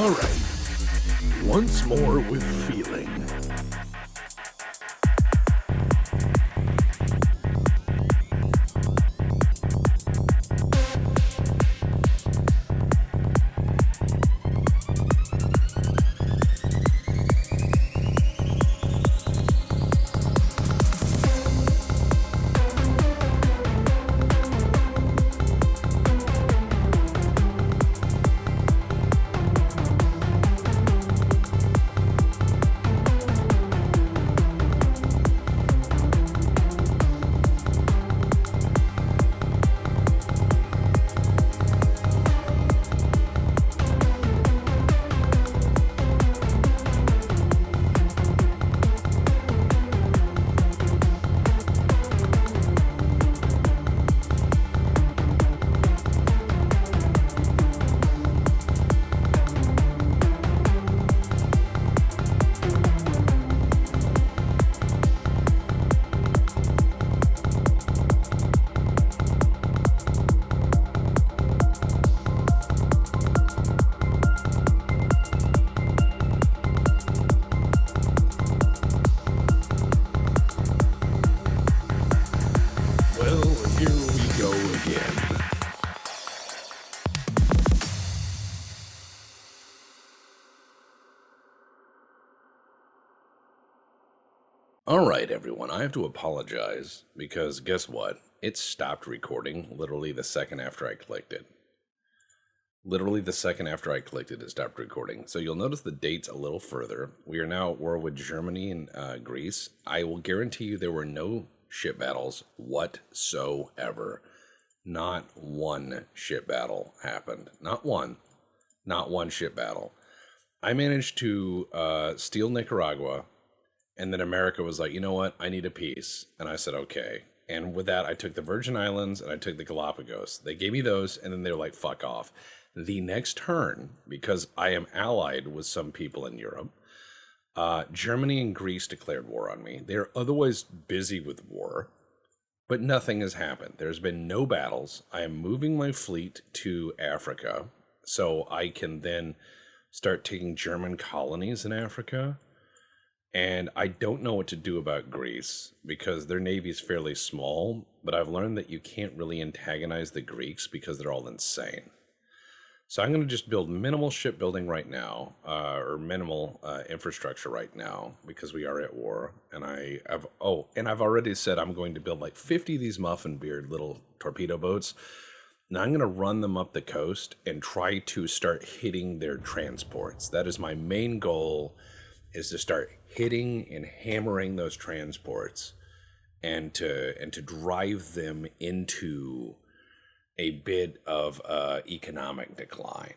Alright, once more with feeling. Alright everyone, I have to apologize because guess what? It stopped recording literally the second after I clicked it. Literally the second after I clicked it, it stopped recording. So you'll notice the dates a little further. We are now at war with Germany and Greece. I will guarantee you there were no ship battles whatsoever. Not one ship battle happened. Not one ship battle. I managed to steal Nicaragua. And then America was like, you know what? I need a peace. And I said, okay. And with that, I took the Virgin Islands and I took the Galapagos. They gave me those, and then they were like, fuck off. The next turn, because I am allied with some people in Europe, Germany and Greece declared war on me. They're otherwise busy with war, but nothing has happened. There's been no battles. I am moving my fleet to Africa so I can then start taking German colonies in Africa. And I don't know what to do about Greece because their navy is fairly small, but I've learned that you can't really antagonize the Greeks because they're all insane. So I'm going to just build minimal shipbuilding right now, or minimal infrastructure right now because we are at war. And I've already said I'm going to build like 50 of these muffin beard little torpedo boats. Now I'm going to run them up the coast and try to start hitting their transports. That is my main goal, is to start hitting and hammering those transports and to drive them into a bit of economic decline.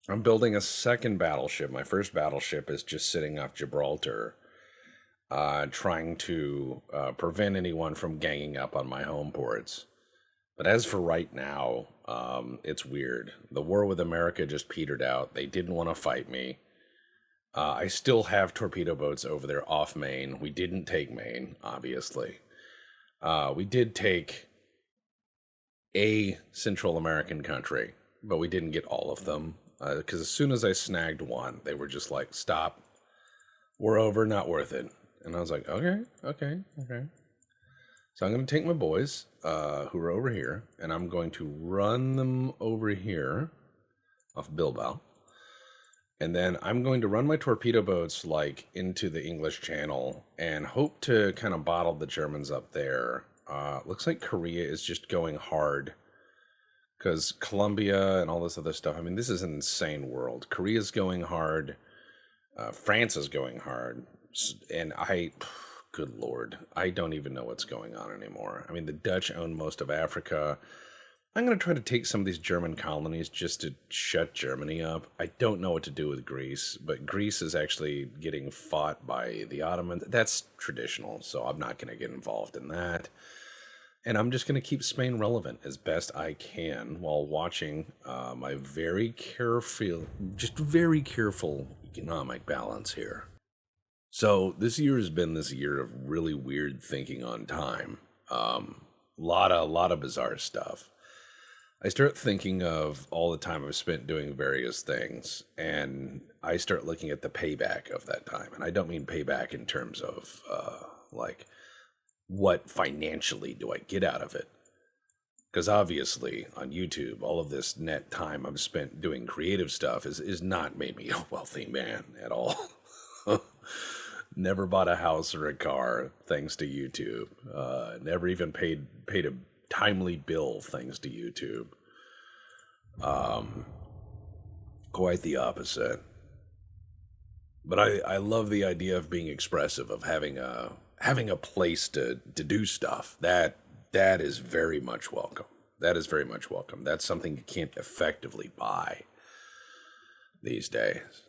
I'm building a second battleship. My first battleship is just sitting off Gibraltar, trying to prevent anyone from ganging up on my home ports. But as for right now, it's weird. The war with America just petered out. They didn't want to fight me. I still have torpedo boats over there off Maine. We didn't take Maine, obviously. We did take a Central American country, but we didn't get all of them. Because as soon as I snagged one, they were just like, stop. We're over, not worth it. And I was like, okay. So I'm going to take my boys, who are over here, and I'm going to run them over here off Bilbao. And then I'm going to run my torpedo boats like into the English Channel and hope to kind of bottle the Germans up there. Looks like Korea is just going hard because Colombia and all this other stuff. I mean, this is an insane world. Korea's going hard. France is going hard. And good Lord, I don't even know what's going on anymore. I mean, the Dutch own most of Africa. I'm going to try to take some of these German colonies just to shut Germany up. I don't know what to do with Greece, but Greece is actually getting fought by the Ottomans. That's traditional, so I'm not going to get involved in that. And I'm just going to keep Spain relevant as best I can while watching my very careful economic balance here. So this year has been this year of really weird thinking on time. Lot of bizarre stuff. I start thinking of all the time I've spent doing various things, and I start looking at the payback of that time. And I don't mean payback in terms of like what financially do I get out of it? Because obviously on YouTube, all of this net time I've spent doing creative stuff is not made me a wealthy man at all. Never bought a house or a car thanks to YouTube. Never even paid a timely bill thanks to YouTube. Quite the opposite. But I love the idea of being expressive, of having a place to do stuff. That is very much welcome. That is very much welcome. That's something you can't effectively buy these days.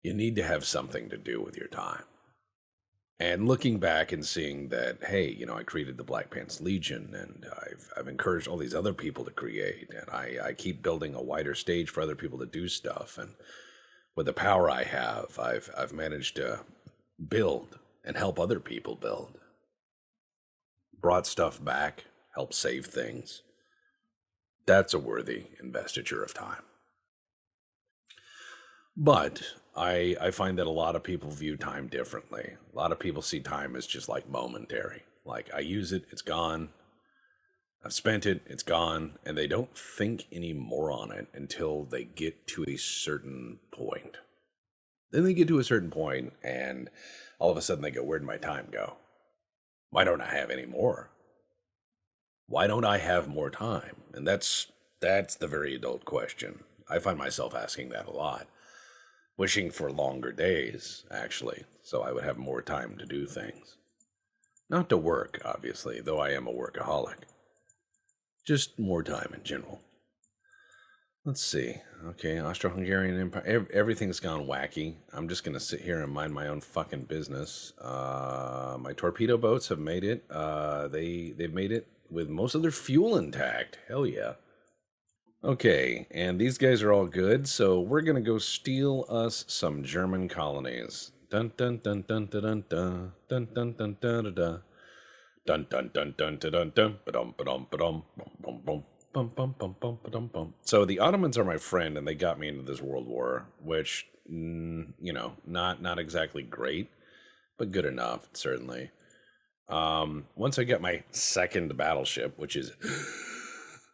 You need to have something to do with your time. And looking back and seeing that, hey, I created the Black Pants Legion, and I've encouraged all these other people to create, and I keep building a wider stage for other people to do stuff. And with the power I have, I've managed to build and help other people build. Brought stuff back, helped save things. That's a worthy investiture of time. But I find that a lot of people view time differently. A lot of people see time as just like momentary. Like, I use it, it's gone. I've spent it, it's gone. And they don't think any more on it until they get to a certain point. Then they get to a certain point and all of a sudden they go, where'd my time go? Why don't I have any more? Why don't I have more time? And that's the very adult question. I find myself asking that a lot. Wishing for longer days, actually, so I would have more time to do things. Not to work, obviously, though I am a workaholic. Just more time in general. Let's see. Okay, Austro-Hungarian Empire. Everything's gone wacky. I'm just going to sit here and mind my own fucking business. My torpedo boats have made it. They've made it with most of their fuel intact. Hell yeah. Okay, and these guys are all good, so we're gonna go steal us some German colonies. Dun dun dun dun dun dun dun dun dun dun dun dun dun dun dun dun dun dun ba-dum ba-dum ba-dum bum bum bum bum bum bum ba-dum bum. So the Ottomans are my friend, and they got me into this world war, which not exactly great, but good enough certainly. Once I get my second battleship, which is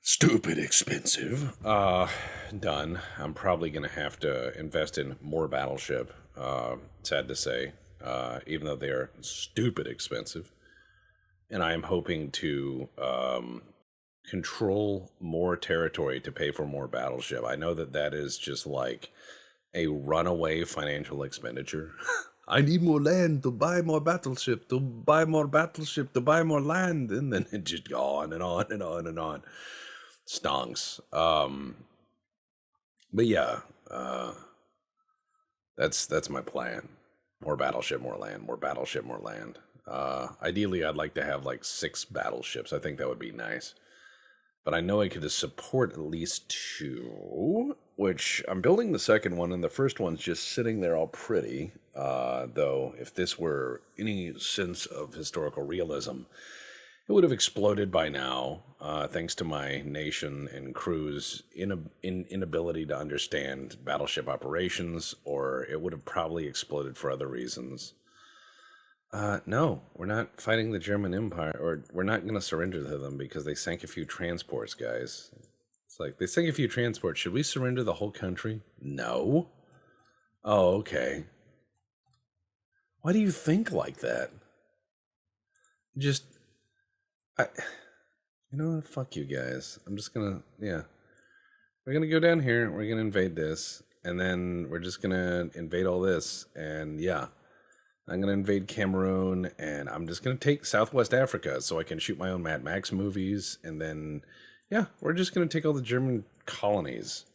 stupid expensive, done, I'm probably going to have to invest in more battleship, sad to say, even though they are stupid expensive. And I am hoping to control more territory to pay for more battleship. I know that is just like a runaway financial expenditure. I need more land to buy more battleship, to buy more battleship, to buy more land, and then it just go on and on and on and on. Stonks. But yeah, that's my plan. More battleship, more land, more battleship, more land. Ideally, I'd like to have like 6 battleships. I think that would be nice. But I know I could support at least 2, which I'm building the second one, and the first one's just sitting there all pretty. Though, if this were any sense of historical realism, it would have exploded by now, thanks to my nation and crew's inability to understand battleship operations, or it would have probably exploded for other reasons. No, we're not fighting the German Empire, or we're not going to surrender to them because they sank a few transports, guys. It's like, they sank a few transports. Should we surrender the whole country? No. Oh, okay. Why do you think like that? Fuck you guys. I'm just gonna, we're gonna go down here, we're gonna invade this, and then we're just gonna invade all this, and I'm gonna invade Cameroon, and I'm just gonna take Southwest Africa so I can shoot my own Mad Max movies, and then, we're just gonna take all the German colonies,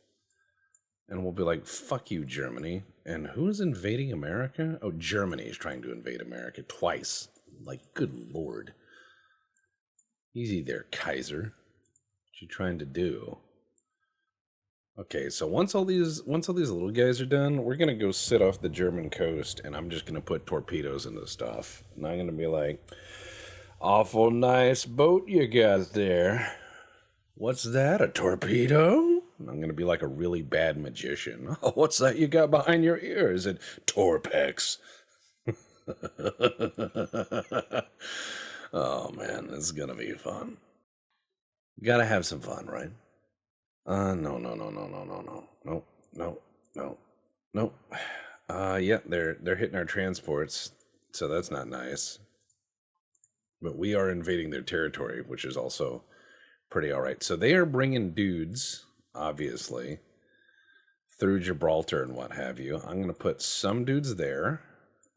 and we'll be like, fuck you, Germany. And who's invading America? Oh, Germany is trying to invade America twice. Like, good lord. Easy there, Kaiser. What you trying to do? Okay, so once all these little guys are done, we're gonna go sit off the German coast, and I'm just gonna put torpedoes into stuff. And I'm gonna be like, awful nice boat you got there. What's that? A torpedo? I'm going to be like a really bad magician. Oh, what's that you got behind your ear? Is it Torpex? Oh man, this is going to be fun. Gotta have some fun, right? No, no, no, no, no, no, no, no, no, no, no. Yeah, they're hitting our transports, so that's not nice. But we are invading their territory, which is also pretty all right. So they are bringing dudes, obviously, through Gibraltar and what have you. I'm going to put some dudes there,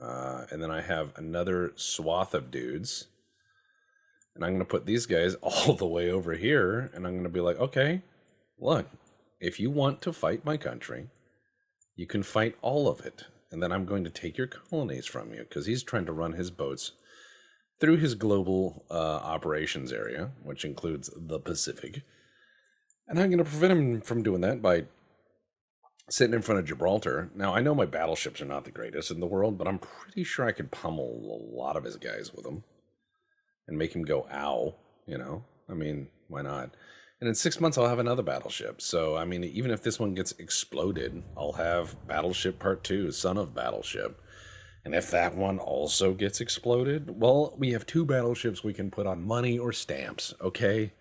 and then I have another swath of dudes, and I'm going to put these guys all the way over here, and I'm going to be like, okay, look, if you want to fight my country, you can fight all of it, and then I'm going to take your colonies from you, because he's trying to run his boats through his global operations area, which includes the Pacific. And I'm going to prevent him from doing that by sitting in front of Gibraltar. Now, I know my battleships are not the greatest in the world, but I'm pretty sure I could pummel a lot of his guys with them and make him go, ow, you know? I mean, why not? And in 6 months, I'll have another battleship. So, I mean, even if this one gets exploded, I'll have Battleship Part 2, Son of Battleship. And if that one also gets exploded, well, we have 2 battleships we can put on money or stamps, okay?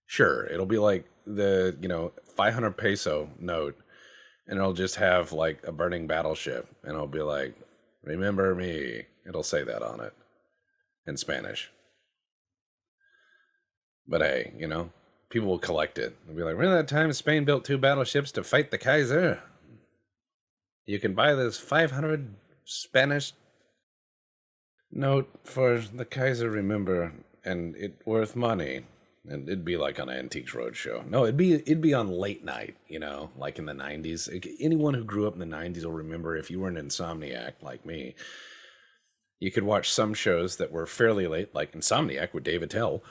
Sure, it'll be like the, 500 peso note, and it'll just have like a burning battleship, and it'll be like, remember me. It'll say that on it in Spanish. But hey, people will collect it. They'll be like, remember that time Spain built 2 battleships to fight the Kaiser? You can buy this 500 Spanish note for the Kaiser, remember, and it worth money. And it'd be like on Antiques Roadshow. No, it'd be on late night, like in the 90s. Anyone who grew up in the 90s will remember, if you were an insomniac like me, you could watch some shows that were fairly late, like Insomniac with Dave Attell,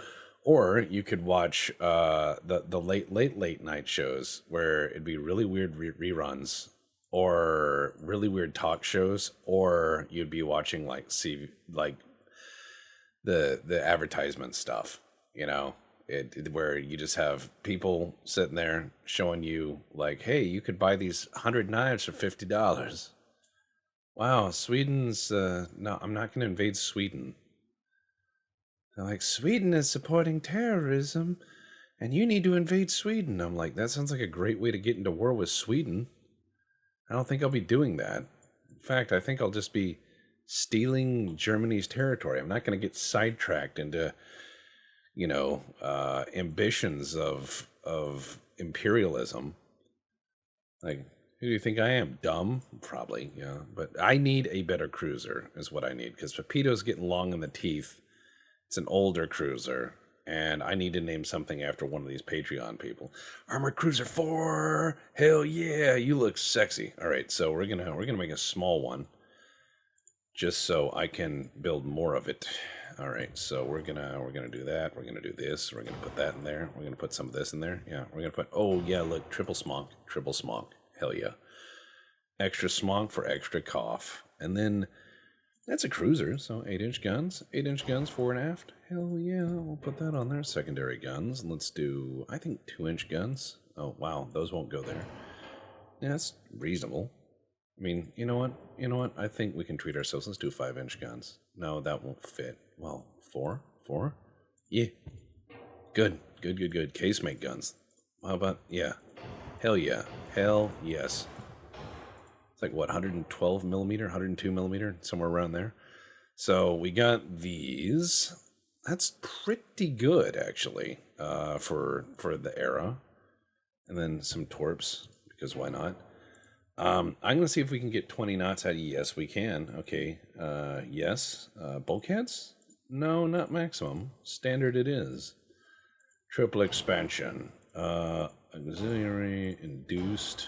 or you could watch the late night shows where it'd be really weird reruns, or really weird talk shows, or you'd be watching like the advertisement stuff, where you just have people sitting there showing you like, hey, you could buy these 100 knives for $50. Wow, Sweden's no, I'm not going to invade Sweden. They're like, Sweden is supporting terrorism and you need to invade Sweden. I'm like, that sounds like a great way to get into war with Sweden. I don't think I'll be doing that. In fact, I think I'll just be stealing Germany's territory. I'm not going to get sidetracked into ambitions of imperialism. Like, who do you think I am? Dumb? Probably, yeah. But I need a better cruiser, is what I need, because Pepito's getting long in the teeth. It's an older cruiser, and I need to name something after one of these Patreon people. Armored Cruiser 4! Hell yeah, you look sexy. All right, so we're gonna make a small one, just so I can build more of it. All right, so we're gonna do that. We're gonna do this. We're gonna put that in there. We're gonna put some of this in there. Yeah, we're gonna put. Oh yeah, look, triple smonk. Hell yeah, extra smonk for extra cough. And then that's a cruiser, so 8-inch guns, 8-inch guns fore and aft. Hell yeah, we'll put that on there. Secondary guns. Let's do, I think, 2-inch guns. Oh wow, those won't go there. Yeah, that's reasonable. I mean, you know what? I think we can treat ourselves. Let's do 5-inch guns. No, that won't fit. Well, 4? Yeah. Good. Casemate guns. How about, yeah. Hell yeah. Hell yes. It's like, what, 112 millimeter, 102 millimeter, somewhere around there. So we got these. That's pretty good, actually, for the era. And then some torps, because why not? I'm going to see if we can get 20 knots out of, yes, we can. Okay. Yes. Bulkheads? No, not maximum. Standard it is. Triple expansion. Auxiliary, induced.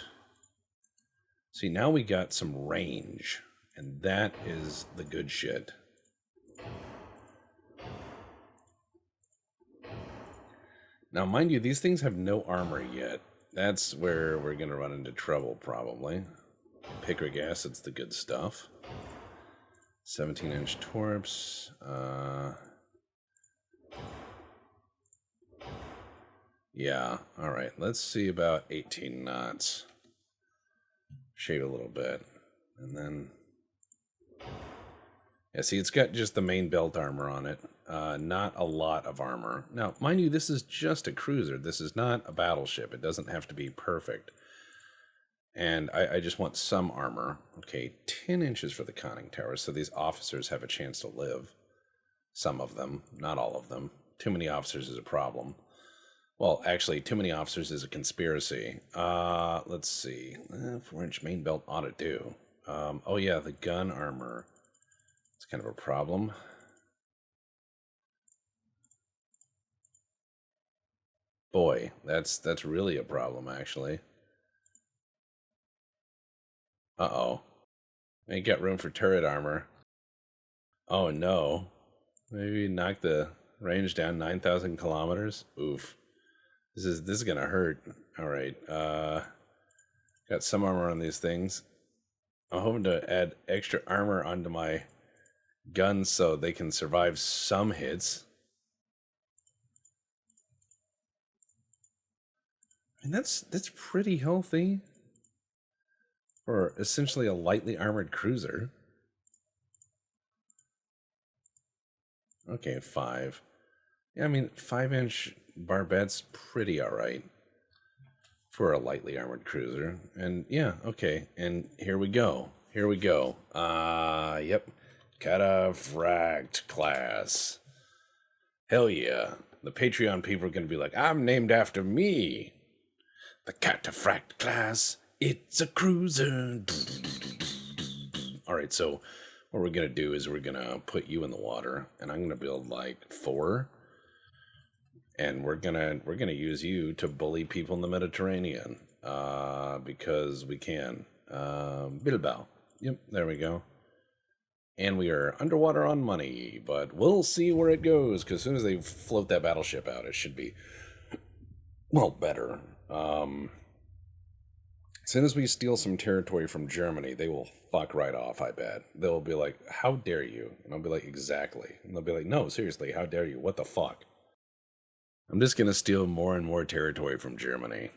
See, now we got some range, and that is the good shit. Now, mind you, these things have no armor yet. That's where we're going to run into trouble, probably. Picric acid's the good stuff. 17-inch torps. Yeah, alright. Let's see about 18 knots. Shade a little bit. And then... Yeah, see, it's got just the main belt armor on it. Not a lot of armor. Now, mind you, this is just a cruiser. This is not a battleship. It doesn't have to be perfect. And I just want some armor. Okay, 10 inches for the conning tower, so these officers have a chance to live. Some of them, not all of them. Too many officers is a problem. Well, actually, too many officers is a conspiracy. Let's see. 4-inch main belt ought to do. Oh yeah, the gun armor. It's kind of a problem. Boy, that's really a problem, actually. Uh-oh. Ain't got room for turret armor. Oh no. Maybe knock the range down 9,000 kilometers? Oof. This is gonna hurt. Alright, got some armor on these things. I'm hoping to add extra armor onto my guns so they can survive some hits. And that's pretty healthy for essentially a lightly armored cruiser. Okay, 5. Yeah, I mean, 5-inch barbettes pretty alright for a lightly armored cruiser. And yeah, okay. And here we go. Here we go. Yep. Cataphract class. Hell yeah. The Patreon people are going to be like, I'm named after me. The Cataphract class. It's a cruiser. Alright, so what we're going to do is we're going to put you in the water. And I'm going to build like 4. And we're gonna use you to bully people in the Mediterranean, because we can. Bilbao. Yep, there we go. And we are underwater on money, but we'll see where it goes. Because as soon as they float that battleship out, it should be, well, better. As soon as we steal some territory from Germany, they will fuck right off. I bet they'll be like, "How dare you?" And I'll be like, "Exactly." And they'll be like, "No, seriously, how dare you? What the fuck?" I'm just going to steal more and more territory from Germany.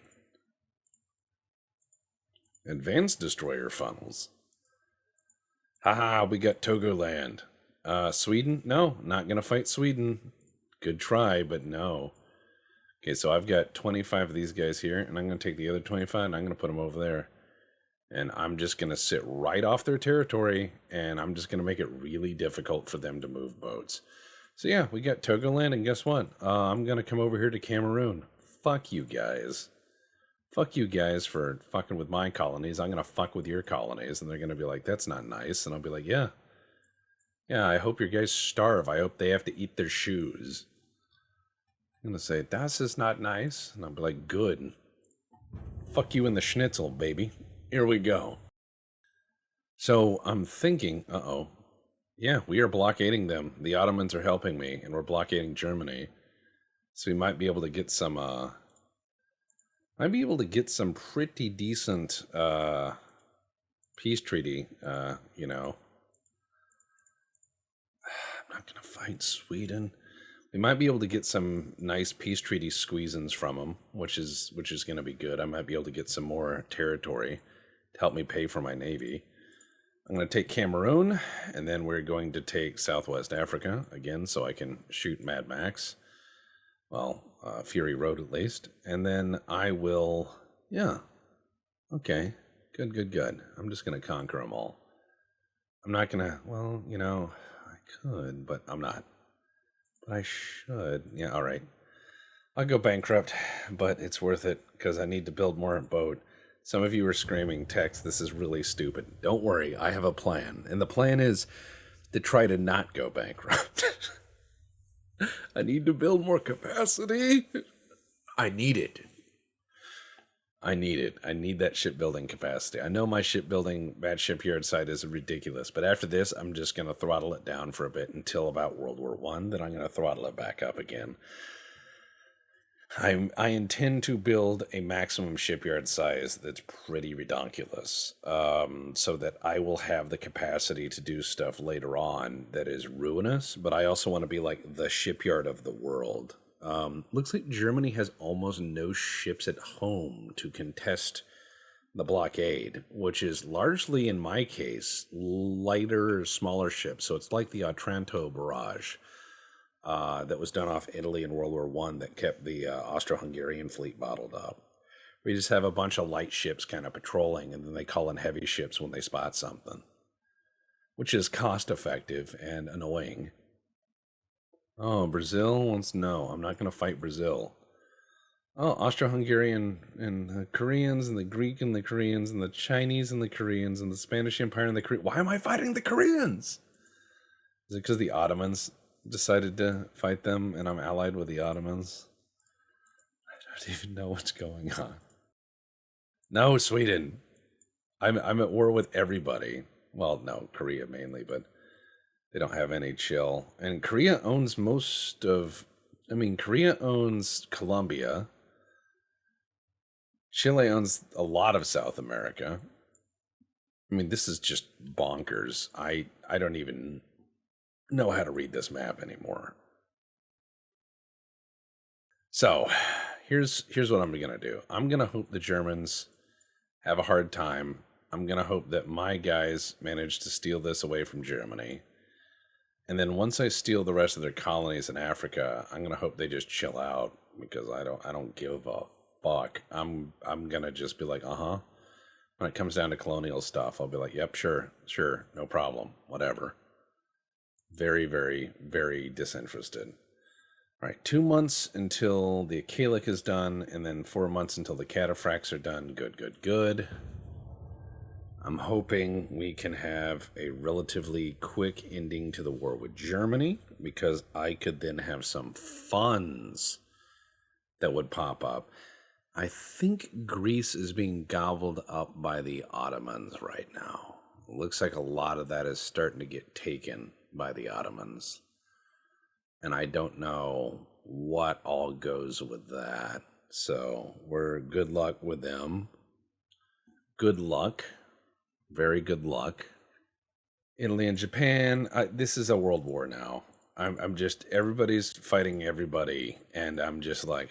Advanced destroyer funnels. Haha, we got Togoland. Sweden? No, not going to fight Sweden. Good try, but no. Okay, so I've got 25 of these guys here, and I'm going to take the other 25, and I'm going to put them over there. And I'm just going to sit right off their territory, and I'm just going to make it really difficult for them to move boats. So yeah, we got Togoland, and guess what? I'm going to come over here to Cameroon. Fuck you guys. Fuck you guys for fucking with my colonies. I'm going to fuck with your colonies. And they're going to be like, that's not nice. And I'll be like, yeah. Yeah, I hope your guys starve. I hope they have to eat their shoes. I'm going to say, das is not nice. And I'll be like, good. Fuck you in the schnitzel, baby. Here we go. So I'm thinking, uh-oh. Yeah, we are blockading them. The Ottomans are helping me, and we're blockading Germany. So we might be able to get some, pretty decent, peace treaty, you know. I'm not gonna fight Sweden. We might be able to get some nice peace treaty squeezins from them, which is gonna be good. I might be able to get some more territory to help me pay for my navy. I'm going to take Cameroon, and then we're going to take Southwest Africa, again, so I can shoot Mad Max. Well, Fury Road at least. And then I will, yeah, okay, good. I'm just going to conquer them all. I'm not going to, well, you know, I could, but I'm not. But I should, yeah, all right. I'll go bankrupt, but it's worth it, because I need to build more boat. Some of you are screaming, Tex, this is really stupid. Don't worry, I have a plan. And the plan is to try to not go bankrupt. I need to build more capacity. I need it. I need that shipbuilding capacity. I know my shipbuilding bad shipyard site is ridiculous, but after this, I'm just going to throttle it down for a bit until about World War I. Then I'm going to throttle it back up again. I intend to build a maximum shipyard size that's pretty ridiculous, so that I will have the capacity to do stuff later on that is ruinous, but I also want to be like the shipyard of the world. Looks like Germany has almost no ships at home to contest the blockade, which is largely, in my case, lighter, smaller ships. So it's like the Otranto barrage that was done off Italy in World War One that kept the Austro-Hungarian fleet bottled up. We just have a bunch of light ships kind of patrolling, and then they call in heavy ships when they spot something, which is cost effective and annoying. Oh, Brazil wants no. I'm not going to fight Brazil. Oh, Austro-Hungarian and the Koreans and the Greek and the Koreans and the Chinese and the Koreans and the Spanish Empire and the Koreans. Why am I fighting the Koreans? Is it because the Ottomans decided to fight them and I'm allied with the Ottomans? I don't even know what's going on. No, Sweden. I'm at war with everybody. Well, no, Korea mainly, but they don't have any chill. And Korea owns most of... I mean, Korea owns Colombia. Chile owns a lot of South America. I mean, this is just bonkers. I don't even know how to read this map anymore. So, here's what I'm going to do. I'm going to hope the Germans have a hard time. I'm going to hope that my guys manage to steal this away from Germany. And then once I steal the rest of their colonies in Africa, I'm going to hope they just chill out because I don't give a fuck. I'm going to just be like, "Uh-huh." When it comes down to colonial stuff, I'll be like, "Yep, sure, no problem, whatever." Very, very, very disinterested. All right, 2 months until the Akalic is done, and then 4 months until the cataphracts are done. Good. I'm hoping we can have a relatively quick ending to the war with Germany, because I could then have some funds that would pop up. I think Greece is being gobbled up by the Ottomans right now. It looks like a lot of that is starting to get taken by the Ottomans. And I don't know what all goes with that. So we're good luck with them. Good luck. Very good luck. Italy and Japan. This is a world war now. I'm just, everybody's fighting everybody. And I'm just like,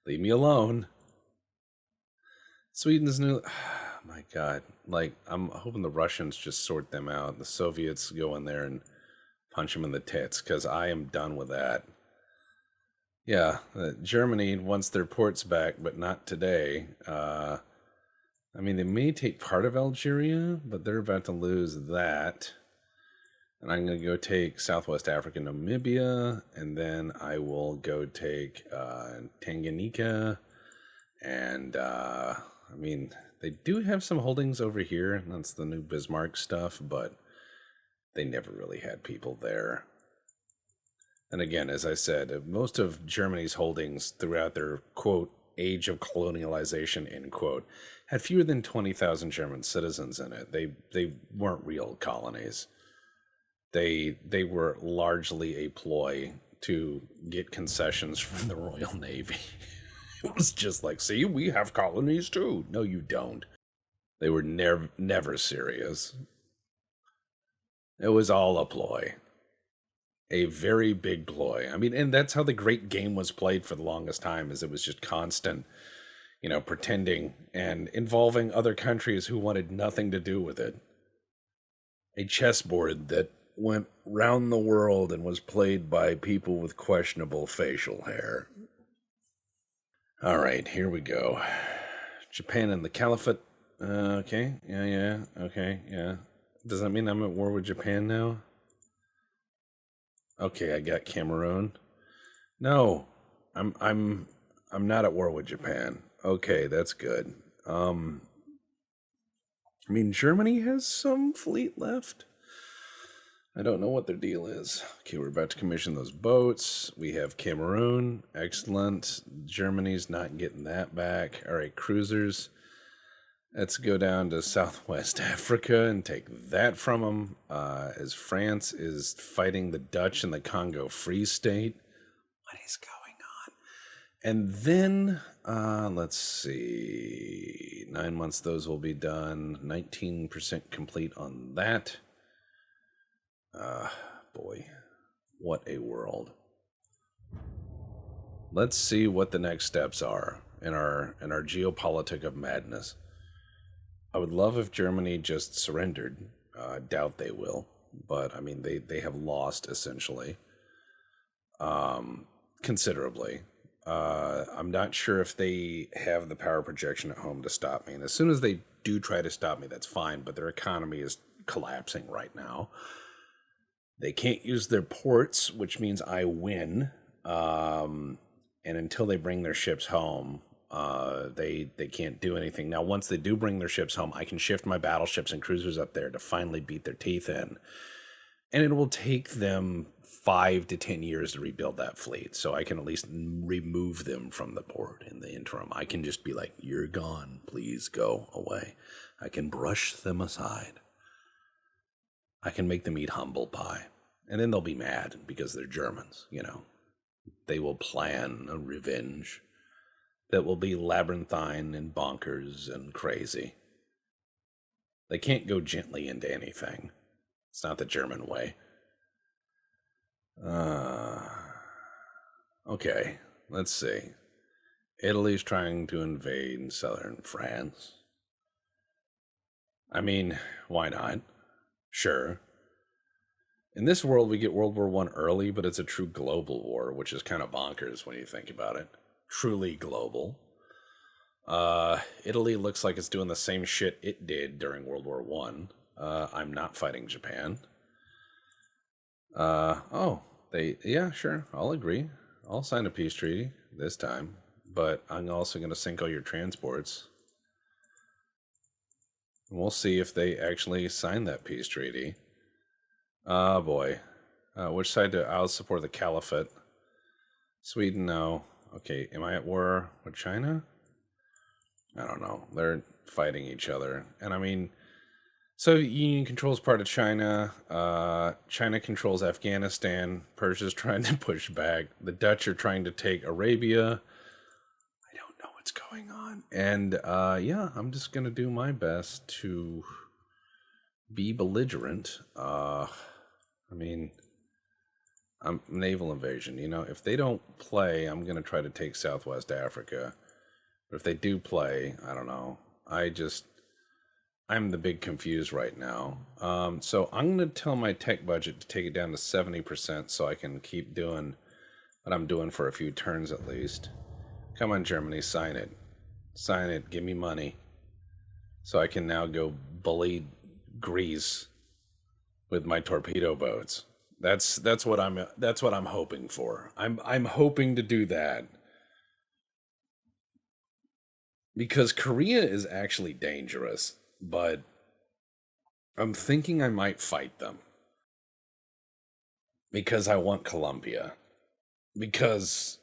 leave me alone. Sweden's new. Oh my God. Like, I'm hoping the Russians just sort them out. The Soviets go in there and punch them in the tits, because I am done with that. Yeah, Germany wants their ports back, but not today. I mean, they may take part of Algeria, but they're about to lose that. And I'm going to go take Southwest Africa, Namibia, and then I will go take Tanganyika. And, I mean, they do have some holdings over here. That's the new Bismarck stuff, but they never really had people there. And again, as I said, most of Germany's holdings throughout their, quote, age of colonialization, end quote, had fewer than 20,000 German citizens in it. They weren't real colonies. They were largely a ploy to get concessions from the Royal Navy. It was just like, see, we have colonies too. No, you don't. They were never serious. It was all a ploy. A very big ploy. I mean, and that's how the great game was played for the longest time, is it was just constant, pretending and involving other countries who wanted nothing to do with it. A chessboard that went round the world and was played by people with questionable facial hair. All right, here we go. Japan and the Caliphate. Okay, yeah, okay, yeah. Does that mean I'm at war with Japan now? Okay, I got Cameroon. No, I'm not at war with Japan. Okay, that's good. I mean, Germany has some fleet left. I don't know what their deal is. Okay, we're about to commission those boats. We have Cameroon. Excellent. Germany's not getting that back. All right, cruisers. Let's go down to Southwest Africa and take that from them, as France is fighting the Dutch in the Congo Free State. What is going on? And then, let's see, 9 months, those will be done. 19% complete on that. Boy, what a world. Let's see what the next steps are in our geopolitic of madness. I would love if Germany just surrendered. I doubt they will, but I mean they have lost essentially, considerably. I'm not sure if they have the power projection at home to stop me. And as soon as they do try to stop me, that's fine. But their economy is collapsing right now. They can't use their ports, which means I win. And until they bring their ships home, they can't do anything. Now, once they do bring their ships home, I can shift my battleships and cruisers up there to finally beat their teeth in. And it will take them 5 to 10 years to rebuild that fleet. So I can at least remove them from the board in the interim. I can just be like, you're gone. Please go away. I can brush them aside. I can make them eat humble pie. And then they'll be mad because they're Germans, you know. They will plan a revenge that will be labyrinthine and bonkers and crazy. They can't go gently into anything. It's not the German way. Okay, let's see. Italy's trying to invade southern France. I mean, why not? Sure. In this world, we get World War I early, but it's a true global war, which is kind of bonkers when you think about it. Truly global. Italy looks like it's doing the same shit it did during World War I. I'm not fighting Japan. Yeah, sure, I'll agree. I'll sign a peace treaty this time, but I'm also going to sink all your transports. We'll see if they actually sign that peace treaty. Oh boy. Which side I'll support the caliphate. Sweden, no. Okay, am I at war with China? I don't know. They're fighting each other. And I mean, Soviet Union controls part of China. China controls Afghanistan. Persia's trying to push back. The Dutch are trying to take Arabia. I don't know what's going on. And yeah, I'm just going to do my best to be belligerent. I mean, I'm naval invasion. You know, if they don't play, I'm going to try to take Southwest Africa. But if they do play, I don't know. I'm the big confused right now. So I'm going to tell my tech budget to take it down to 70% so I can keep doing what I'm doing for a few turns at least. Come on, Germany, sign it. Sign it. Give me money. So I can now go bully Greece with my torpedo boats. That's what I'm hoping for. I'm hoping to do that. Because Korea is actually dangerous, but I'm thinking I might fight them. Because I want Colombia. Because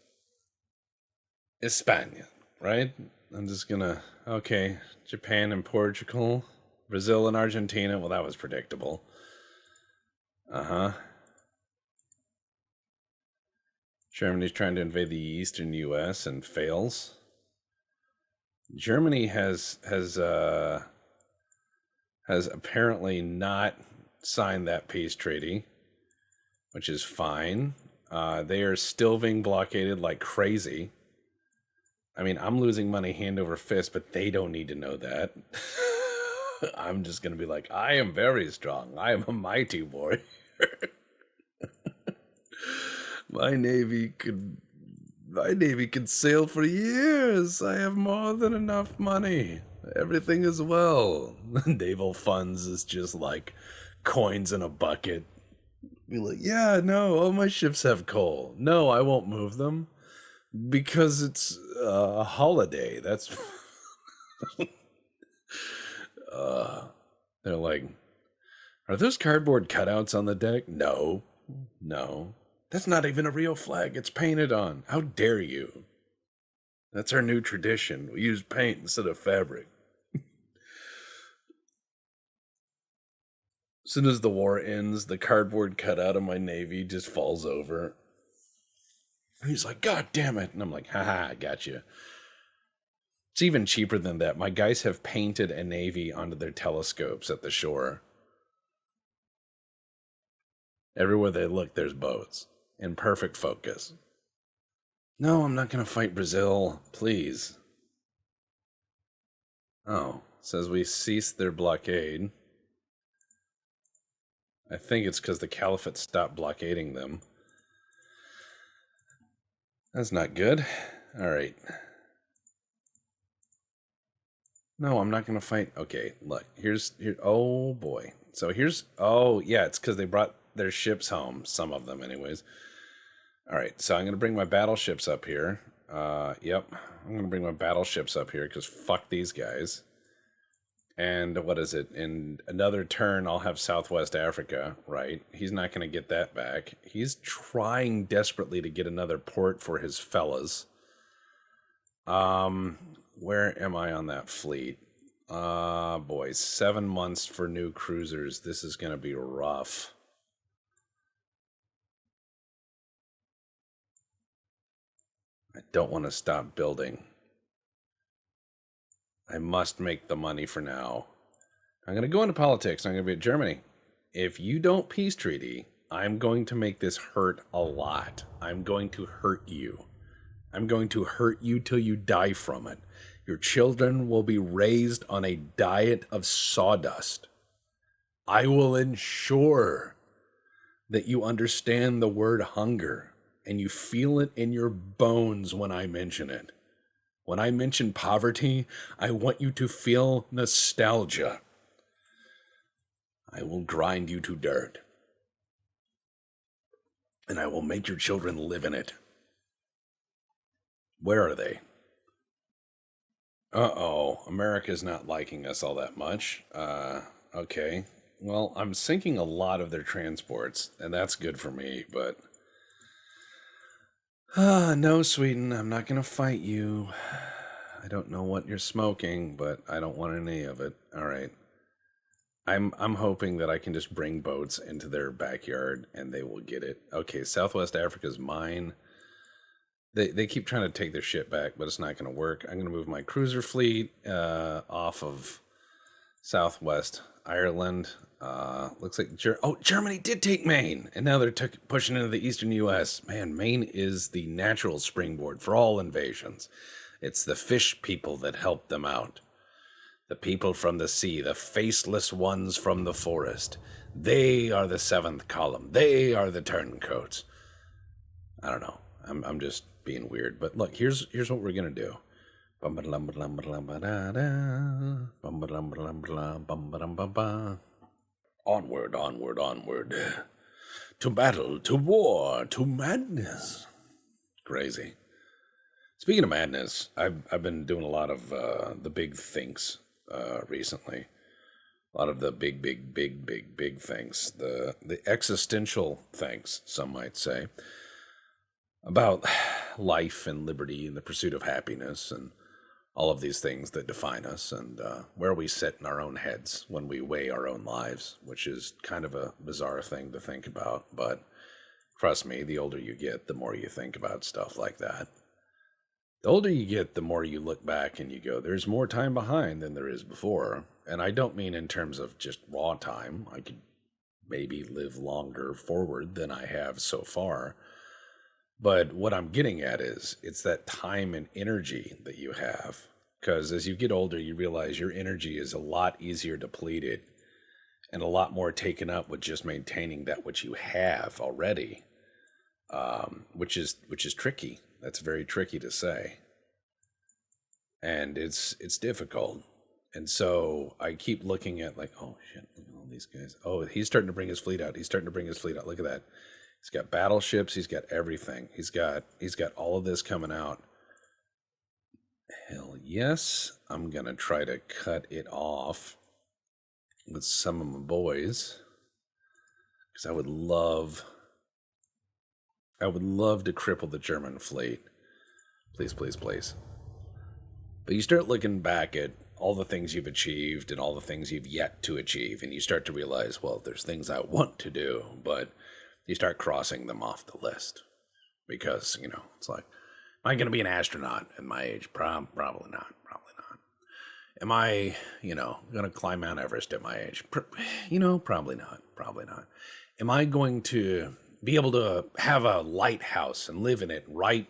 España, right? I'm just gonna, okay, Japan and Portugal, Brazil and Argentina. Well, that was predictable. Germany's trying to invade the eastern U.S. and fails. Germany has apparently not signed that peace treaty, which is fine. They are still being blockaded like crazy. I mean, I'm losing money hand over fist, but they don't need to know that. I'm just going to be like, I am very strong. I am a mighty warrior. My navy could sail for years. I have more than enough money. Everything is well. Naval funds is just like coins in a bucket. Be like, yeah, no, all my ships have coal. No, I won't move them because it's a holiday. That's they're like, are those cardboard cutouts on the deck? No. That's not even a real flag. It's painted on. How dare you? That's our new tradition. We use paint instead of fabric. As soon as the war ends, the cardboard cutout of my navy just falls over. And he's like, God damn it. And I'm like, haha, I got you. It's even cheaper than that. My guys have painted a navy onto their telescopes at the shore. Everywhere they look, there's boats in perfect focus. No, I'm not going to fight Brazil. Please. Oh, says we cease their blockade. I think it's because the Caliphate stopped blockading them. That's not good. All right. No, I'm not going to fight. Okay, look. Here. Oh, boy. So here's... Oh, yeah, it's because they brought their ships home. Some of them, anyways. All right, so I'm going to bring my battleships up here. Yep. I'm going to bring my battleships up here because fuck these guys. And what is it? In another turn, I'll have Southwest Africa, right? He's not going to get that back. He's trying desperately to get another port for his fellas. Where am I on that fleet? Boys, 7 months for new cruisers. This is going to be rough. I don't want to stop building. I must make the money for now. I'm going to go into politics. I'm going to be at Germany. If you don't peace treaty, I'm going to make this hurt a lot. I'm going to hurt you. I'm going to hurt you till you die from it. Your children will be raised on a diet of sawdust. I will ensure that you understand the word hunger and you feel it in your bones when I mention it. When I mention poverty, I want you to feel nostalgia. I will grind you to dirt. And I will make your children live in it. Where are they? Uh-oh, America's not liking us all that much. Okay. Well, I'm sinking a lot of their transports, and that's good for me, but... no, Sweden, I'm not gonna fight you. I don't know what you're smoking, but I don't want any of it. All right. I'm hoping that I can just bring boats into their backyard, and they will get it. Okay, Southwest Africa's mine. They keep trying to take their shit back, but it's not going to work. I'm going to move my cruiser fleet off of Southwest Ireland. Looks like Germany did take Maine, and now they're pushing into the eastern U.S. Man, Maine is the natural springboard for all invasions. It's the fish people that help them out. The people from the sea, the faceless ones from the forest. They are the seventh column. They are the turncoats. I don't know. I'm just being weird, but look, here's what we're gonna do. Onward, onward, onward. To battle, to war, to madness. Crazy. Speaking of madness, I've been doing a lot of the big thinks recently. A lot of the big things. The existential things, some might say. About life and liberty and the pursuit of happiness and all of these things that define us and where we sit in our own heads when we weigh our own lives, which is kind of a bizarre thing to think about. But trust me, the older you get, the more you think about stuff like that. The older you get, the more you look back and you go, there's more time behind than there is before. And I don't mean in terms of just raw time. I could maybe live longer forward than I have so far. But what I'm getting at is it's that time and energy that you have. Because as you get older, you realize your energy is a lot easier depleted and a lot more taken up with just maintaining that which you have already, which is tricky. That's very tricky to say. And it's difficult. And so I keep looking at like, oh shit, look at all these guys. Oh, he's starting to bring his fleet out. Look at that. He's got battleships. He's got everything. He's got all of this coming out. Hell yes. I'm going to try to cut it off with some of my boys. Because I would love to cripple the German fleet. Please, please, please. But you start looking back at all the things you've achieved and all the things you've yet to achieve. And you start to realize, well, there's things I want to do, but you start crossing them off the list because, it's like, am I going to be an astronaut at my age? Probably not. Am I, going to climb Mount Everest at my age? Probably not. Am I going to be able to have a lighthouse and live in it right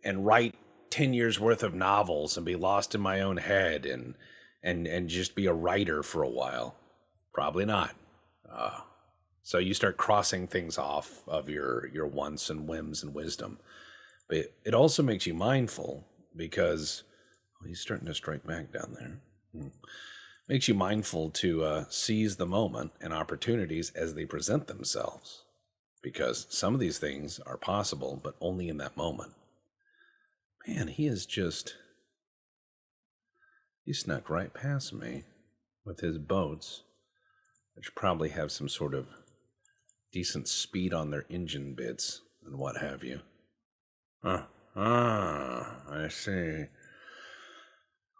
and write 10 years worth of novels and be lost in my own head and just be a writer for a while? Probably not. So you start crossing things off of your wants and whims and wisdom. But it also makes you mindful because he's starting to strike back down there. Makes you mindful to seize the moment and opportunities as they present themselves. Because some of these things are possible, but only in that moment. Man, he snuck right past me with his boats, which probably have some sort of decent speed on their engine bits and what have you. I see.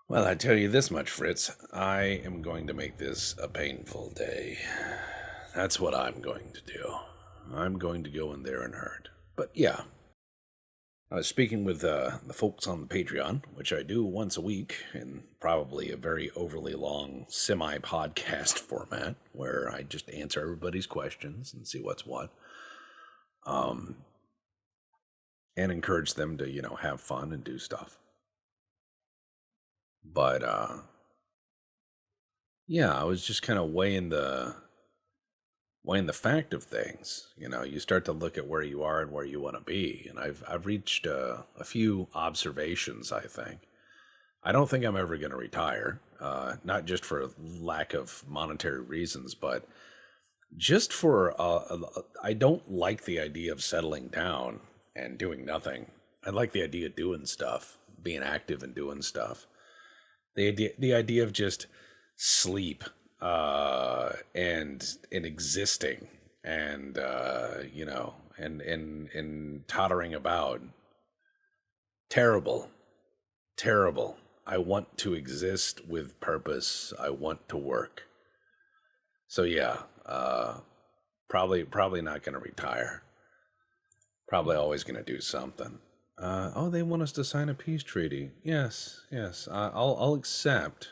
Well, I tell you this much, Fritz. I am going to make this a painful day. That's what I'm going to do. I'm going to go in there and hurt. But yeah, I was speaking with the folks on the Patreon, which I do once a week in probably a very overly long semi-podcast format, where I just answer everybody's questions and see what's what. And encourage them to, have fun and do stuff. But, yeah, I was just kind of weighing the fact of things. You start to look at where you are and where you want to be. And I've reached a few observations, I think. I don't think I'm ever going to retire, not just for lack of monetary reasons, but just for, I don't like the idea of settling down and doing nothing. I like the idea of doing stuff, being active and doing stuff. The idea of just sleep and existing and and tottering about. Terrible. I want to exist with purpose. I want to work. So yeah, probably not going to retire. Probably always going to do something. They want us to sign a peace treaty. Yes. I'll accept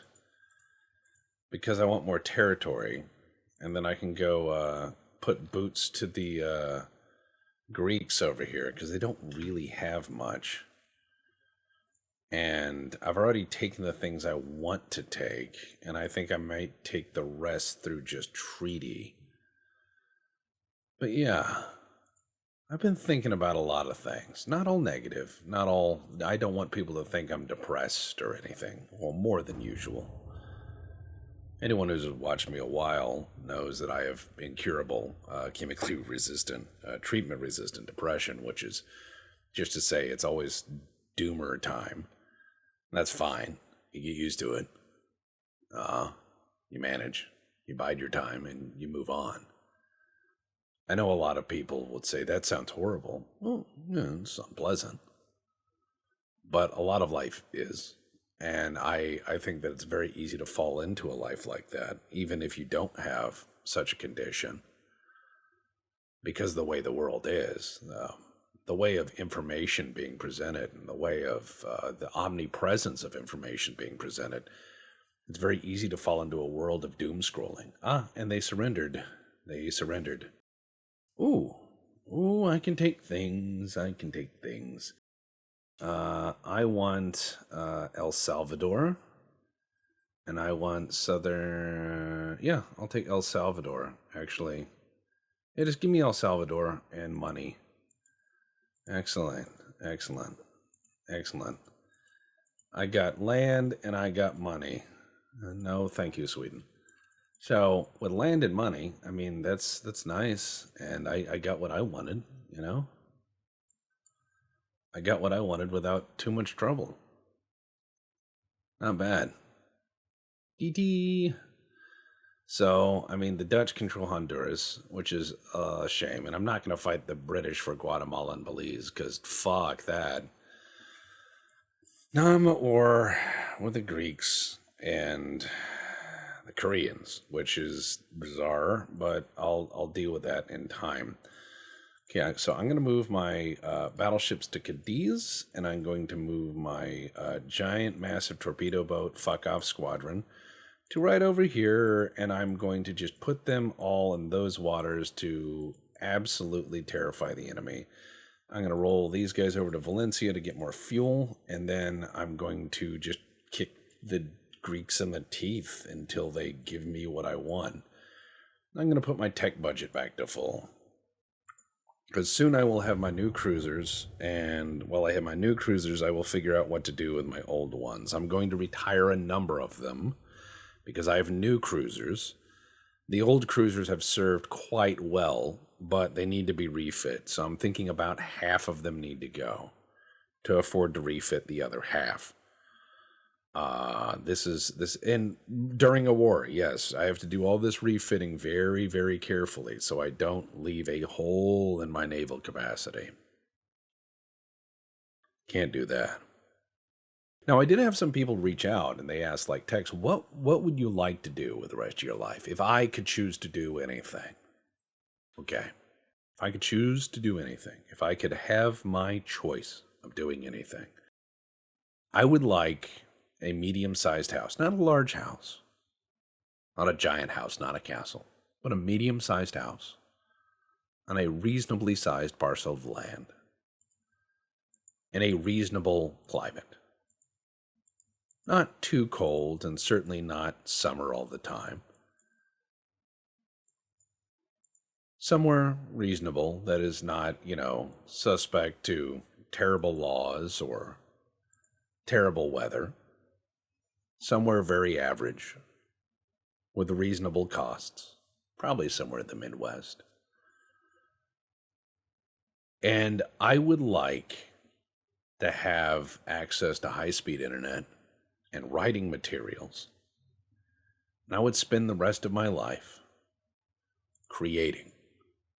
because I want more territory, and then I can go put boots to the Greeks over here because they don't really have much. And I've already taken the things I want to take, and I think I might take the rest through just treaty. But yeah, I've been thinking about a lot of things. Not all negative, not all. I don't want people to think I'm depressed or anything, or more than usual. Anyone who's watched me a while knows that I have incurable, chemically resistant, treatment-resistant depression, which is just to say it's always doomer time. That's fine. You get used to it. You manage. You bide your time, and you move on. I know a lot of people would say, that sounds horrible. Well, it's unpleasant. But a lot of life is. And I think that it's very easy to fall into a life like that, even if you don't have such a condition. Because the way the world is, the way of information being presented, and the way of the omnipresence of information being presented, it's very easy to fall into a world of doom scrolling. And they surrendered. Ooh, I can take things. I want El Salvador, and I want southern. Yeah, I'll take El Salvador, actually. Yeah, just give me El Salvador and money. Excellent. I got land and I got money. No, thank you, Sweden. So with land and money, I mean, that's nice. And I got what I wanted, I got what I wanted without too much trouble. Not bad. DT. So, I mean, the Dutch control Honduras, which is a shame. And I'm not going to fight the British for Guatemala and Belize, because fuck that. Now I'm at war with the Greeks and the Koreans, which is bizarre, but I'll deal with that in time. Okay, so I'm going to move my battleships to Cadiz, and I'm going to move my giant, massive torpedo boat fuck-off squadron to right over here, and I'm going to just put them all in those waters to absolutely terrify the enemy. I'm going to roll these guys over to Valencia to get more fuel, and then I'm going to just kick the Greeks in the teeth until they give me what I want. I'm going to put my tech budget back to full. Because soon I will have my new cruisers, and while I have my new cruisers, I will figure out what to do with my old ones. I'm going to retire a number of them, because I have new cruisers. The old cruisers have served quite well, but they need to be refit, so I'm thinking about half of them need to go to afford to refit the other half. And during a war, yes, I have to do all this refitting very, very carefully so I don't leave a hole in my naval capacity. Can't do that. Now, I did have some people reach out and they asked, like, Tex, what would you like to do with the rest of your life if I could choose to do anything? Okay. If I could choose to do anything, if I could have my choice of doing anything, I would like a medium-sized house, not a large house, not a giant house, not a castle, but a medium-sized house on a reasonably sized parcel of land in a reasonable climate. Not too cold and certainly not summer all the time. Somewhere reasonable that is not, suspect to terrible laws or terrible weather. Somewhere very average, with reasonable costs, probably somewhere in the Midwest. And I would like to have access to high-speed internet and writing materials. And I would spend the rest of my life creating,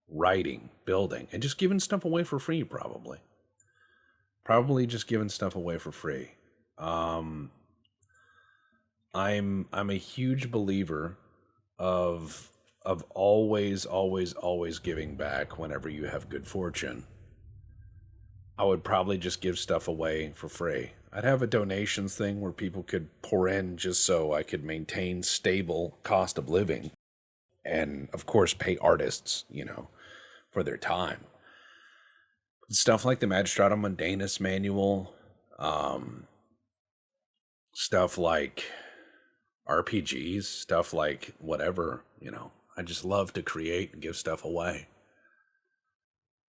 writing, building, and just giving stuff away for free, probably. Probably just giving stuff away for free. I'm a huge believer of always giving back whenever you have good fortune. I would probably just give stuff away for free. I'd have a donations thing where people could pour in just so I could maintain stable cost of living. And of course pay artists, for their time. Stuff like the Magistratum Mundanus manual, stuff like RPGs, stuff like whatever, I just love to create and give stuff away.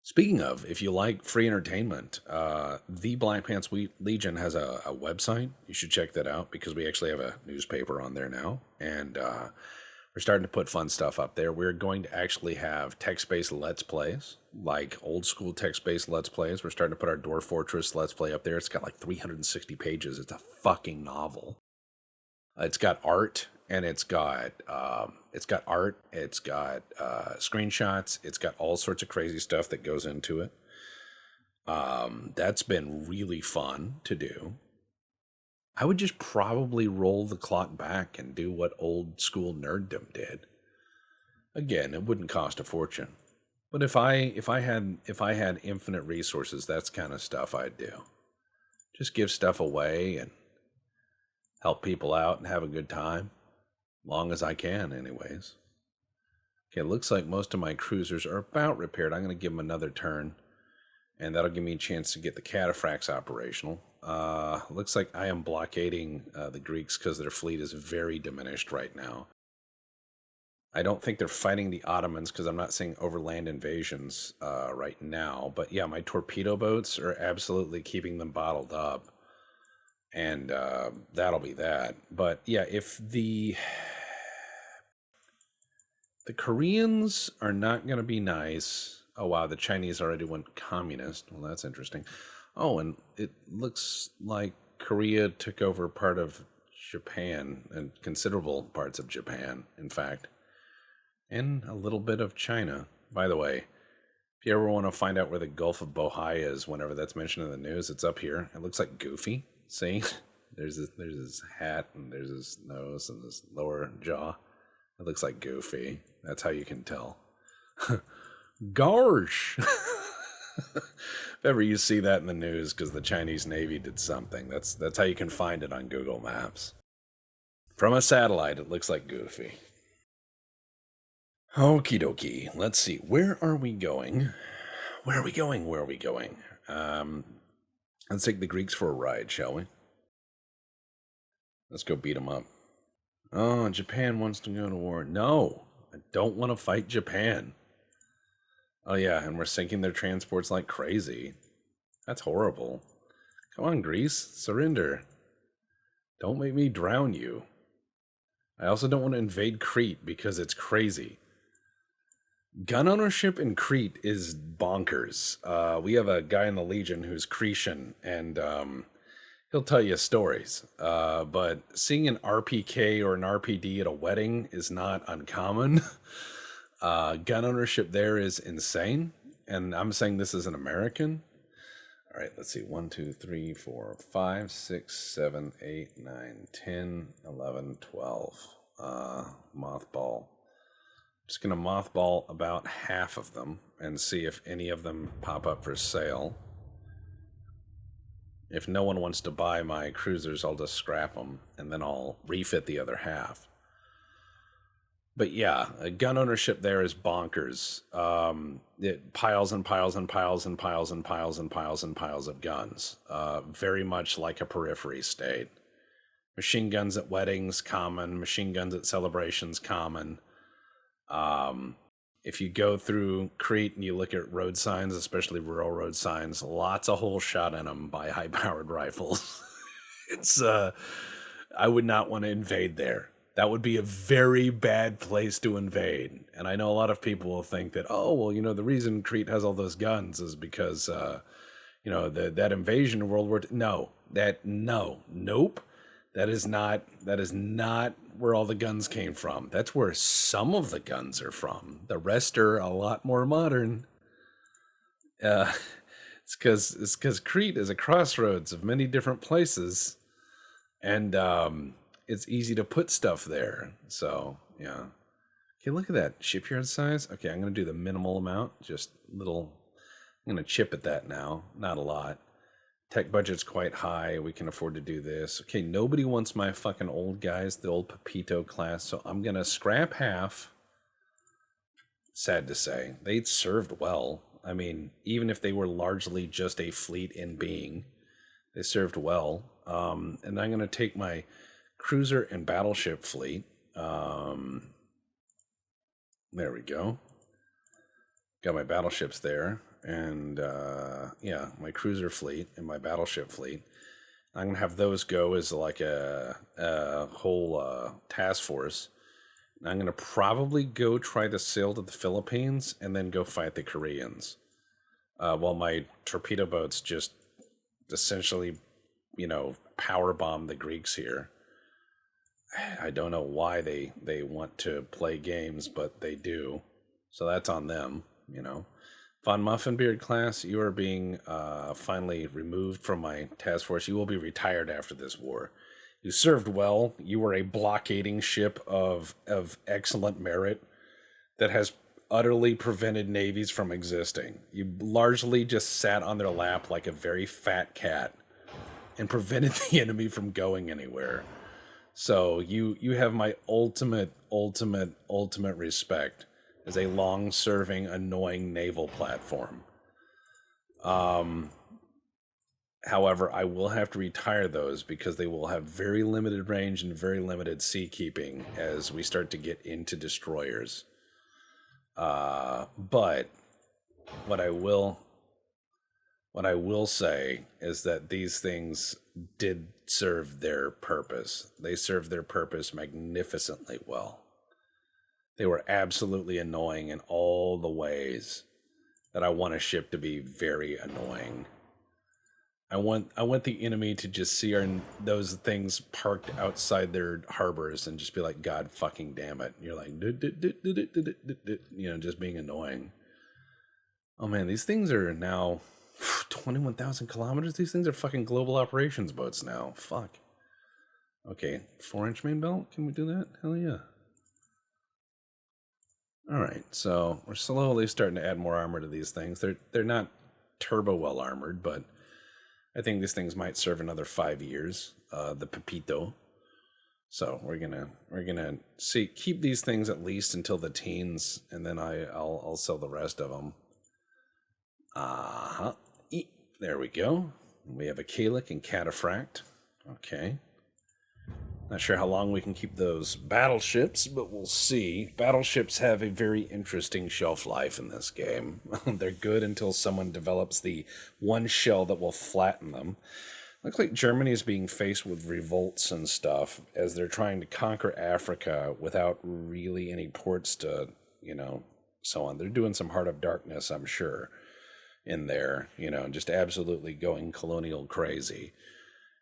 Speaking of, if you like free entertainment, the Black Pants Legion has a website. You should check that out because we actually have a newspaper on there now. And we're starting to put fun stuff up there. We're going to actually have text-based Let's Plays, like old school text-based Let's Plays. We're starting to put our Dwarf Fortress Let's Play up there. It's got like 360 pages. It's a fucking novel. It's got art, and it's got screenshots. It's got all sorts of crazy stuff that goes into it. That's been really fun to do. I would just probably roll the clock back and do what old school nerddom did. Again, it wouldn't cost a fortune. But if I had infinite resources, that's kind of stuff I'd do. Just give stuff away and help people out and have a good time. Long as I can, anyways. Okay, it looks like most of my cruisers are about repaired. I'm going to give them another turn, and that'll give me a chance to get the cataphracts operational. Looks like I am blockading the Greeks because their fleet is very diminished right now. I don't think they're fighting the Ottomans because I'm not seeing overland invasions right now. But yeah, my torpedo boats are absolutely keeping them bottled up. And that'll be that. But yeah, if the Koreans are not going to be nice. Oh, wow, the Chinese already went communist. Well, that's interesting. Oh, and it looks like Korea took over part of Japan, and considerable parts of Japan, in fact. And a little bit of China. By the way, if you ever want to find out where the Gulf of Bohai is, whenever that's mentioned in the news, it's up here. It looks like Goofy. See? There's his hat, and there's his nose, and his lower jaw. It looks like Goofy. That's how you can tell. Gosh! If ever you see that in the news because the Chinese Navy did something, that's how you can find it on Google Maps. From a satellite, it looks like Goofy. Okie dokie. Let's see. Where are we going? Where are we going? Where are we going? Let's take the Greeks for a ride, shall we? Let's go beat them up. Oh, Japan wants to go to war. No, I don't want to fight Japan. Oh yeah, and we're sinking their transports like crazy. That's horrible. Come on, Greece, surrender. Don't make me drown you. I also don't want to invade Crete because it's crazy. Gun ownership in Crete is bonkers. We have a guy in the Legion who's Cretan, and he'll tell you stories. But seeing an RPK or an RPD at a wedding is not uncommon. Gun ownership there is insane, and I'm saying this as an American. All right, let's see. 1, 2, 3, 4, 5, 6, 7, 8, 9, 10, 11, 12. Mothball. Just going to mothball about half of them and see if any of them pop up for sale. If no one wants to buy my cruisers, I'll just scrap them, and then I'll refit the other half. But yeah, gun ownership there is bonkers. It piles and piles and piles and piles and piles and piles and piles of guns. Very much like a periphery state. Machine guns at weddings, common. Machine guns at celebrations, common. If you go through Crete and you look at road signs, especially rural road signs, lots of hole shot in them by high-powered rifles. It's, I would not want to invade there. That would be a very bad place to invade. And I know a lot of people will think that, oh, well, you know, the reason Crete has all those guns is because, you know, that invasion of World War II. Nope. That is not where all the guns came from. That's where some of the guns are from. The rest are a lot more modern. It's because Crete is a crossroads of many different places, and it's easy to put stuff there. So yeah. Okay, look at that shipyard size. Okay, I'm gonna do the minimal amount, just little. I'm gonna chip at that now, not a lot. Tech budget's quite high. We can afford to do this. Okay, nobody wants my fucking old guys, the old Pepito class, so I'm gonna scrap half. Sad to say. They'd served well. I mean, even if they were largely just a fleet in being, they served well. And I'm gonna take my cruiser and battleship fleet. There we go. Got my battleships there. And yeah, my cruiser fleet and my battleship fleet. I'm gonna have those go as like a whole task force. And I'm gonna probably go try to sail to the Philippines and then go fight the Koreans, while my torpedo boats just essentially, you know, power bomb the Greeks here. I don't know why they want to play games, but they do. So that's on them, you know. Von Muffinbeard class, you are being finally removed from my task force. You will be retired after this war. You served well. You were a blockading ship of excellent merit that has utterly prevented navies from existing. You largely just sat on their lap like a very fat cat and prevented the enemy from going anywhere. So you have my ultimate respect as a long-serving, annoying naval platform. However, I will have to retire those because they will have very limited range and very limited seakeeping as we start to get into destroyers. But what I will say is that these things did serve their purpose. They served their purpose magnificently well. They were absolutely annoying in all the ways that I want a ship to be very annoying. I want the enemy to just see those things parked outside their harbors and just be like, God fucking damn it. And you're like, you know, just being annoying. Oh man, these things are now 21,000 kilometers. These things are fucking global operations boats now. Fuck. Okay, 4-inch main belt. Can we do that? Hell yeah. All right, so we're slowly starting to add more armor to these things. They're not turbo well armored, but I think these things might serve another 5 years. The Pepito. So we're gonna keep these things at least until the teens, and then I'll sell the rest of them. Uh-huh. There we go. We have a Kalik and Cataphract. Okay. Not sure how long we can keep those battleships, but we'll see. Battleships have a very interesting shelf life in this game. They're good until someone develops the one shell that will flatten them. Looks like Germany is being faced with revolts and stuff as they're trying to conquer Africa without really any ports to, so on. They're doing some Heart of Darkness, I'm sure, in there, just absolutely going colonial crazy.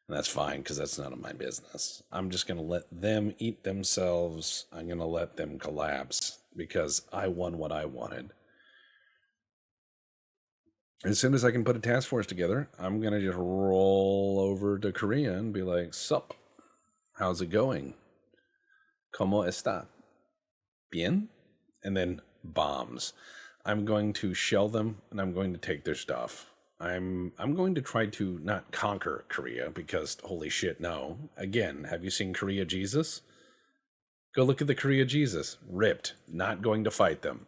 And that's fine, because that's none of my business. I'm just going to let them eat themselves. I'm going to let them collapse, because I won what I wanted. As soon as I can put a task force together, I'm going to just roll over to Korea and be like, sup, how's it going? ¿Cómo está? Bien? And then bombs. I'm going to shell them, and I'm going to take their stuff. I'm going to try to not conquer Korea, because holy shit, no. Again, have you seen Korea Jesus? Go look at the Korea Jesus. Ripped. Not going to fight them.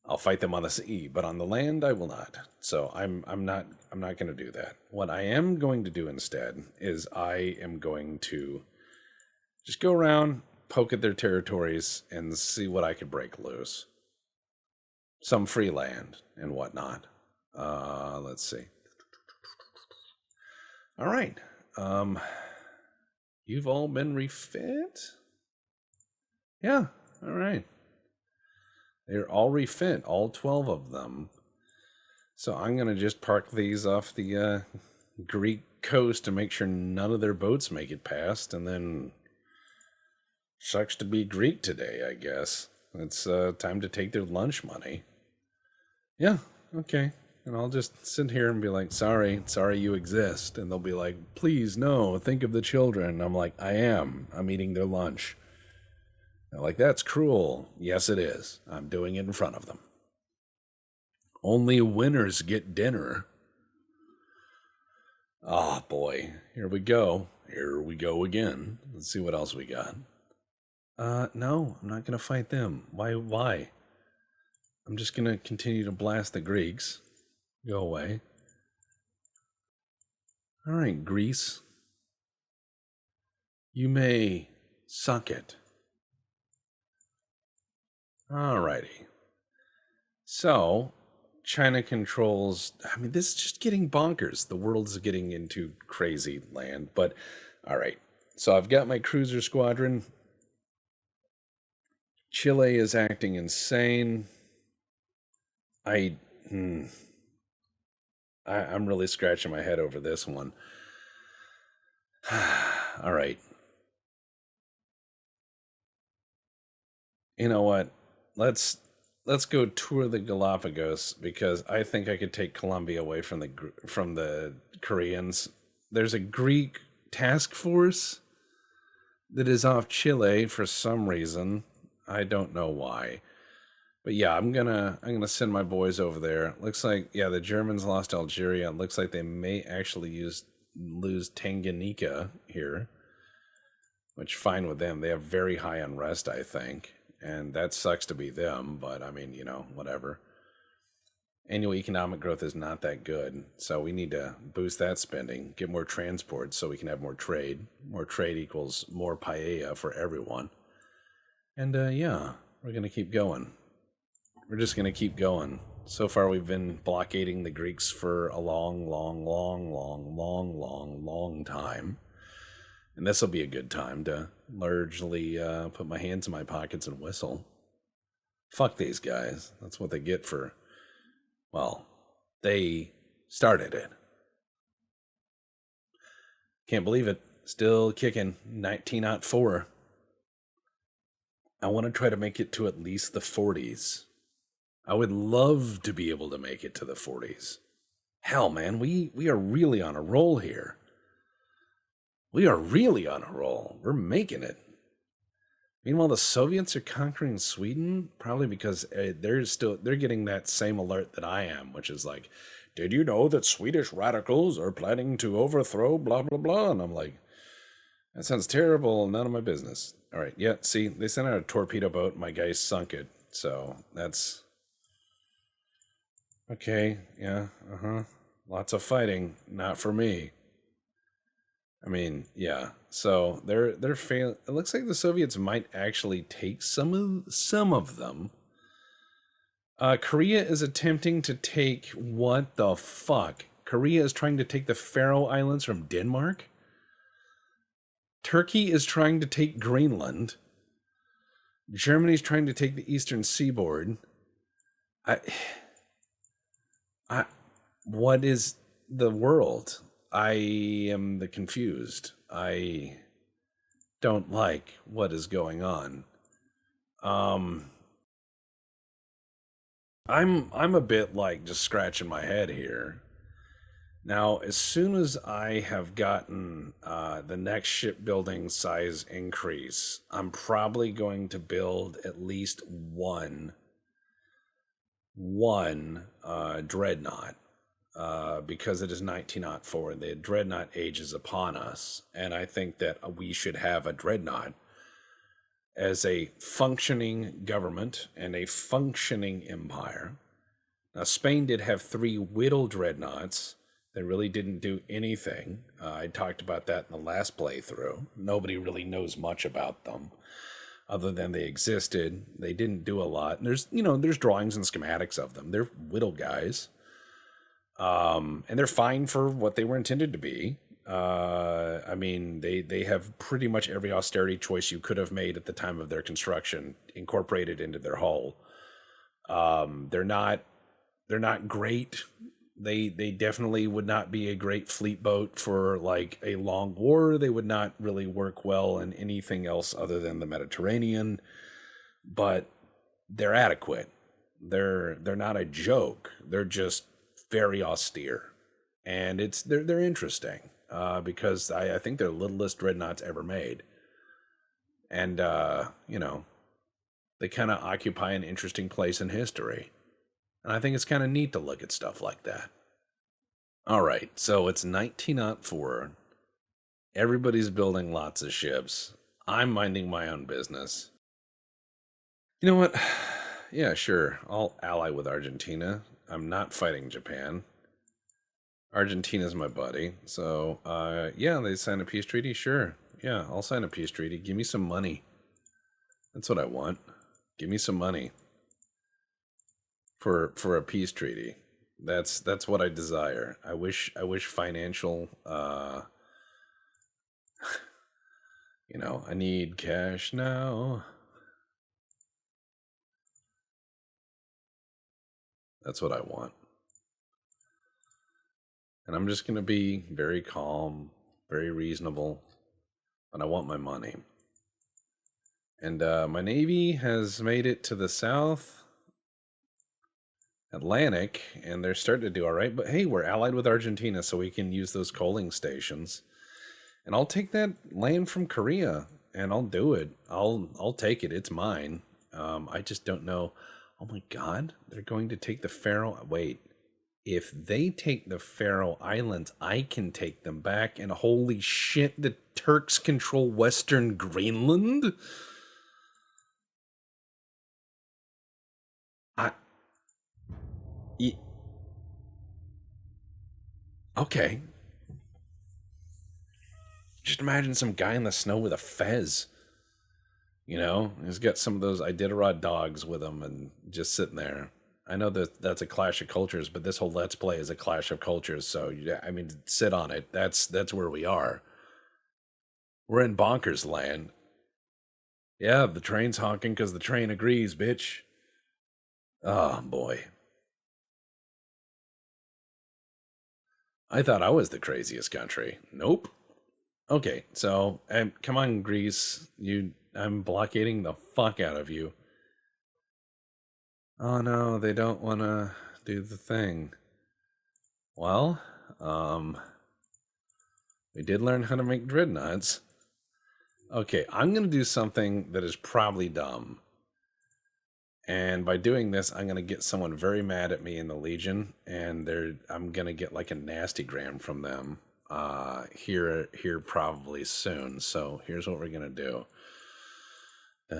I'll fight them on the sea, but on the land I will not. So I'm not going to do that. What I am going to do instead is I am going to just go around, poke at their territories, and see what I could break loose. Some free land and whatnot. Let's see. All right. You've all been refit? Yeah. All right. They're all refit, all 12 of them. So I'm going to just park these off the Greek coast to make sure none of their boats make it past. And then sucks to be Greek today, I guess. It's time to take their lunch money. Yeah, okay. And I'll just sit here and be like, sorry you exist. And they'll be like, please, no, think of the children. And I'm like, I'm eating their lunch. They're like, that's cruel. Yes, it is. I'm doing it in front of them. Only winners get dinner. Ah, boy. Here we go. Here we go again. Let's see what else we got. No, I'm not going to fight them. Why? I'm just going to continue to blast the Greeks. Go away. All right, Greece. You may suck it. Alrighty. So, China controls... this is just getting bonkers. The world's getting into crazy land. But, alright. So, I've got my cruiser squadron. Chile is acting insane. I'm really scratching my head over this one. Alright. You know what? Let's go tour the Galapagos, because I think I could take Colombia away from the Koreans. There's a Greek task force that is off Chile for some reason. I don't know why. But yeah, I'm gonna send my boys over there. Looks like the Germans lost Algeria. It looks like they may actually lose Tanganyika here, which fine with them. They have very high unrest, I think. And that sucks to be them, but whatever. Annual economic growth is not that good, so we need to boost that spending, get more transport so we can have more trade. More trade equals more paella for everyone. And we're going to keep going. We're just going to keep going. So far we've been blockading the Greeks for a long time. And this will be a good time to largely put my hands in my pockets and whistle. Fuck these guys. That's what they get for... Well, they started it. Can't believe it. Still kicking. 1904. I want to try to make it to at least the 40s. I would love to be able to make it to the 40s. Hell, man, we are really on a roll here. We are really on a roll. We're making it. Meanwhile, the Soviets are conquering Sweden, probably because they're getting that same alert that I am, which is like, did you know that Swedish radicals are planning to overthrow blah, blah, blah? And I'm like, that sounds terrible. None of my business. All right. Yeah. See, they sent out a torpedo boat. My guys sunk it. So that's Okay, yeah, lots of fighting, not for me. I mean, yeah. So they're fail. It looks like the Soviets might actually take some of them. Korea is attempting to take what the fuck? Korea is trying to take the Faroe Islands from Denmark. Turkey is trying to take Greenland. Germany's trying to take the eastern seaboard. I, I, what is the world? I am the confused. I don't like what is going on. I'm a bit like just scratching my head here. Now, as soon as I have gotten the next shipbuilding size increase, I'm probably going to build at least one dreadnought, because it is 1904. The dreadnought age is upon us, and I think that we should have a dreadnought as a functioning government and a functioning empire. Now, Spain did have 3 whittle dreadnoughts that really didn't do anything. I talked about that in the last playthrough. Nobody really knows much about them other than they existed. They didn't do a lot. And there's drawings and schematics of them. They're whittle guys. And they're fine for what they were intended to be. I mean, they have pretty much every austerity choice you could have made at the time of their construction incorporated into their hull. They're not great. They definitely would not be a great fleet boat for like a long war. They would not really work well in anything else other than the Mediterranean, but they're adequate. They're not a joke. They're just very austere, and they're interesting because I think they're the littlest dreadnoughts ever made, and they kind of occupy an interesting place in history. And I think it's kind of neat to look at stuff like that. All right, so it's 1904. Everybody's building lots of ships. I'm minding my own business. You know what? Yeah, sure. I'll ally with Argentina. I'm not fighting Japan. Argentina's my buddy. So, yeah, they sign a peace treaty. Sure. Yeah, I'll sign a peace treaty. Give me some money. That's what I want. Give me some money for a peace treaty. That's what I desire. I wish financial I need cash now. That's what I want. And I'm just going to be very calm, very reasonable, but I want my money. And my Navy has made it to the South Atlantic, and they're starting to do all right. But hey, we're allied with Argentina, so we can use those coaling stations. And I'll take that land from Korea, and I'll do it. I'll take it. It's mine. I just don't know. Oh my God, they're going to take the Faroe. Wait, if they take the Faroe Islands, I can take them back. And holy shit, the Turks control Western Greenland. Okay. Just imagine some guy in the snow with a fez. He's got some of those Iditarod dogs with him and just sitting there. I know that's a clash of cultures, but this whole Let's Play is a clash of cultures. So, yeah, I mean, sit on it. That's where we are. We're in bonkers land. Yeah, the train's honking because the train agrees, bitch. Oh, boy. I thought I was the craziest country. Nope. Okay, so come on, Greece. I'm blockading the fuck out of you. Oh no, they don't want to do the thing. Well, we did learn how to make dreadnoughts. Okay, I'm gonna do something that is probably dumb. And by doing this, I'm gonna get someone very mad at me in the Legion, and I'm gonna get like a nasty gram from them. Here probably soon. So here's what we're gonna do. All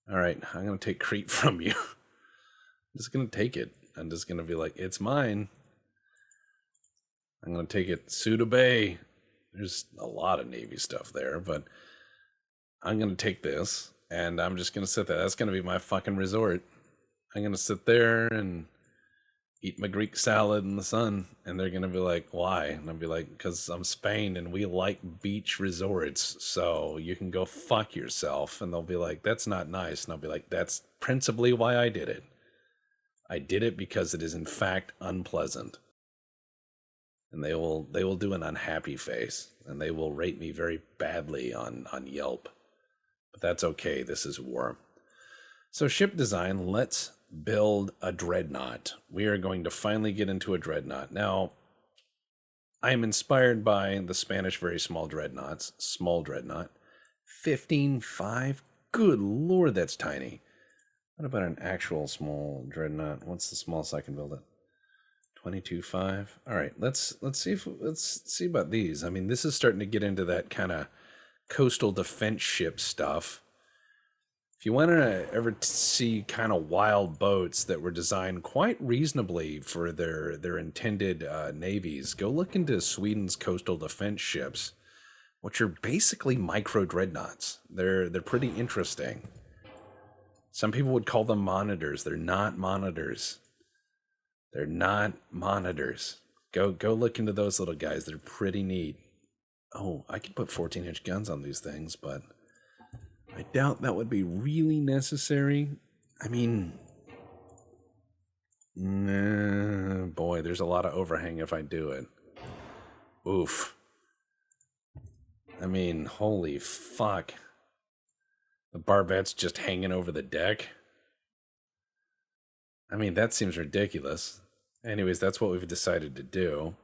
right, I'm going to take Crete from you. I'm just going to take it. I'm just going to be like, it's mine. I'm going to take it. Suda Bay. There's a lot of Navy stuff there, but I'm going to take this, and I'm just going to sit there. That's going to be my fucking resort. I'm going to sit there and eat my Greek salad in the sun, and they're going to be like, why? And I'll be like, because I'm Spain, and we like beach resorts, so you can go fuck yourself. And they'll be like, that's not nice. And I'll be like, that's principally why I did it. I did it because it is in fact unpleasant. And they will do an unhappy face, and they will rate me very badly on Yelp. But that's okay, this is war. So ship design, let's build a dreadnought. We are going to finally get into a dreadnought. Now, I am inspired by the Spanish very small dreadnoughts. Small dreadnought. 15.5? Good lord, that's tiny. What about an actual small dreadnought? What's the smallest I can build it? 22.5. All right, let's see about these. I mean, this is starting to get into that kind of coastal defense ship stuff. If you want to ever see kind of wild boats that were designed quite reasonably for their intended navies, go look into Sweden's coastal defense ships, which are basically micro dreadnoughts. They're pretty interesting. Some people would call them monitors. They're not monitors. They're not monitors. Go look into those little guys. They're pretty neat. Oh, I could put 14-inch guns on these things, but I doubt that would be really necessary. I mean, nah, boy, there's a lot of overhang if I do it. Oof. I mean, holy fuck. The barbettes just hanging over the deck. I mean, that seems ridiculous. Anyways, that's what we've decided to do.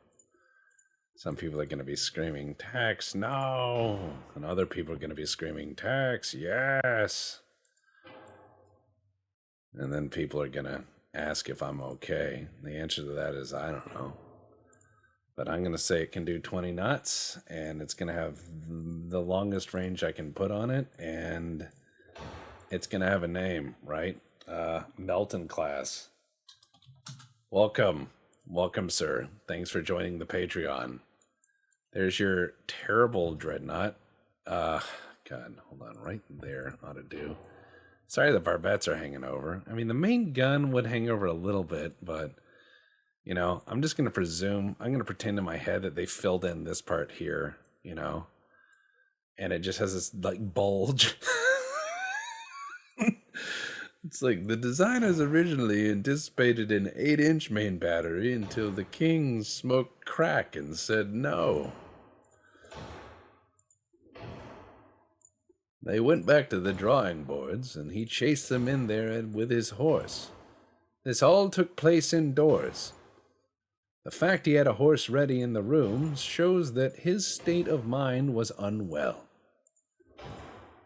Some people are going to be screaming, tax, no! And other people are going to be screaming, tax, yes! And then people are going to ask if I'm okay. The answer to that is, I don't know. But I'm going to say it can do 20 knots, and it's going to have the longest range I can put on it, and it's going to have a name, right? Melton class. Welcome, sir. Thanks for joining the Patreon. There's your terrible dreadnought. God, hold on, right there ought to do. Sorry, the barbettes are hanging over. I mean, the main gun would hang over a little bit, but you know, I'm just gonna presume. I'm gonna pretend in my head that they filled in this part here, you know, and it just has this like bulge. It's like the designers originally anticipated an 8-inch main battery until the king smoked crack and said no. They went back to the drawing boards and he chased them in there with his horse. This all took place indoors. The fact he had a horse ready in the room shows that his state of mind was unwell.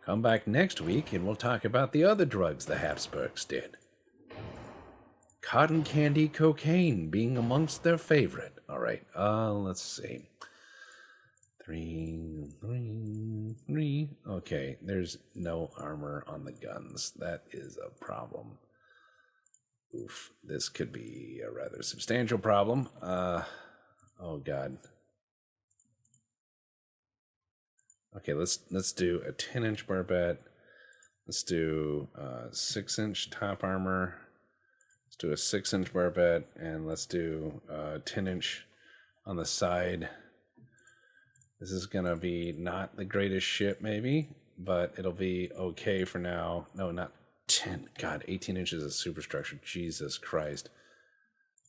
Come back next week and we'll talk about the other drugs the Habsburgs did. Cotton candy cocaine being amongst their favorite. All right, let's see. Three. Okay, there's no armor on the guns. That is a problem. Oof, this could be a rather substantial problem. Oh God. Okay, let's do a 10-inch barbette. Let's do 6-inch top armor. Let's do a 6-inch barbette, and let's do 10-inch on the side. This is gonna be not the greatest ship, maybe, but it'll be okay for now. No, not 10. God, 18 inches of superstructure. Jesus Christ.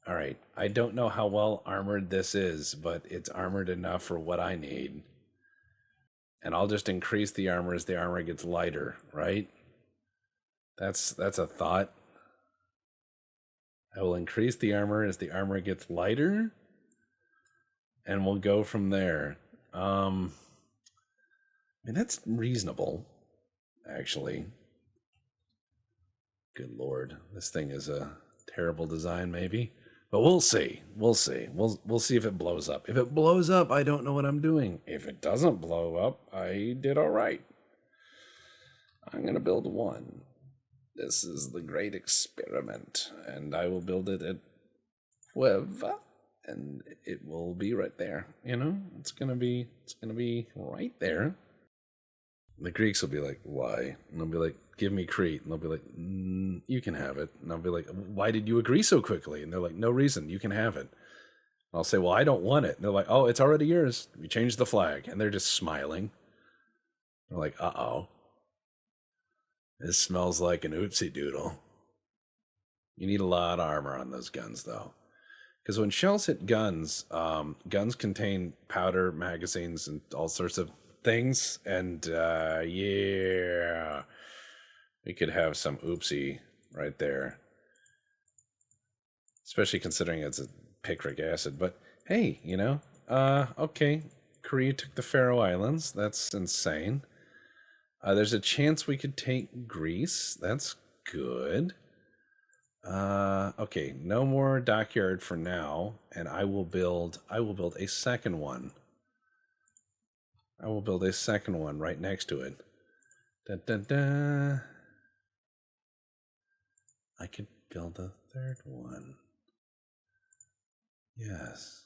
All right, I don't know how well armored this is, but it's armored enough for what I need. And I'll just increase the armor as the armor gets lighter, right? That's a thought. I will increase the armor as the armor gets lighter, and we'll go from there. I mean, that's reasonable, actually. Good Lord, this thing is a terrible design, maybe. But we'll see. We'll see. We'll see if it blows up. If it blows up, I don't know what I'm doing. If it doesn't blow up, I did all right. I'm going to build one. This is the great experiment, and I will build it at Hueva, and it will be right there. You know, it's gonna be right there. The Greeks will be like, "Why?" And they'll be like, "Give me Crete," and they'll be like, "You can have it." And I'll be like, "Why did you agree so quickly?" And they're like, "No reason. You can have it." And I'll say, "Well, I don't want it." And they're like, "Oh, it's already yours. We changed the flag," and they're just smiling. They're like, "Uh-oh. This smells like an oopsie doodle." You need a lot of armor on those guns, though. Because when shells hit guns, guns contain powder, magazines, and all sorts of things. And, yeah, we could have some oopsie right there. Especially considering it's a picric acid. But, hey, you know, okay, Korea took the Faroe Islands. That's insane. There's a chance we could take Greece. That's good. Okay, no more dockyard for now, and I will build a second one. I will build a second one right next to it. Dun, dun, dun. I could build a third one. Yes.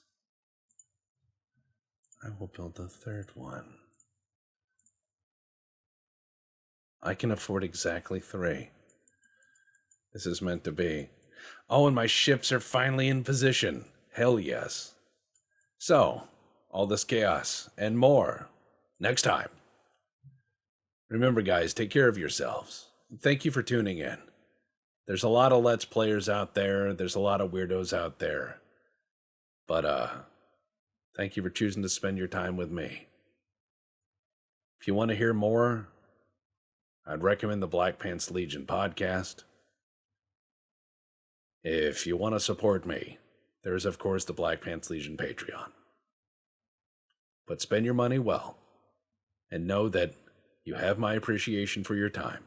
I will build a third one. I can afford exactly 3. This is meant to be. Oh, and my ships are finally in position. Hell yes. So, all this chaos and more next time. Remember, guys, take care of yourselves. Thank you for tuning in. There's a lot of Let's Players out there. There's a lot of weirdos out there. But, thank you for choosing to spend your time with me. If you want to hear more, I'd recommend the Black Pants Legion podcast. If you want to support me, there is, of course, the Black Pants Legion Patreon. But spend your money well, and know that you have my appreciation for your time.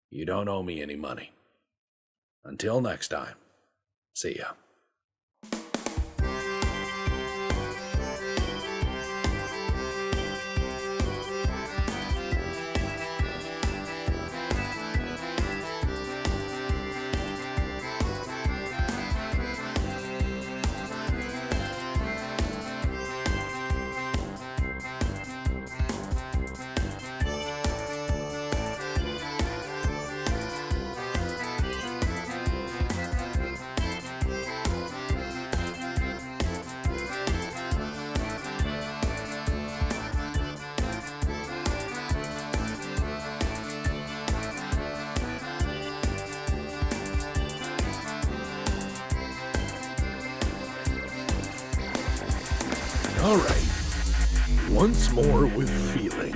You don't owe me any money. Until next time, see ya. All right, once more with feeling.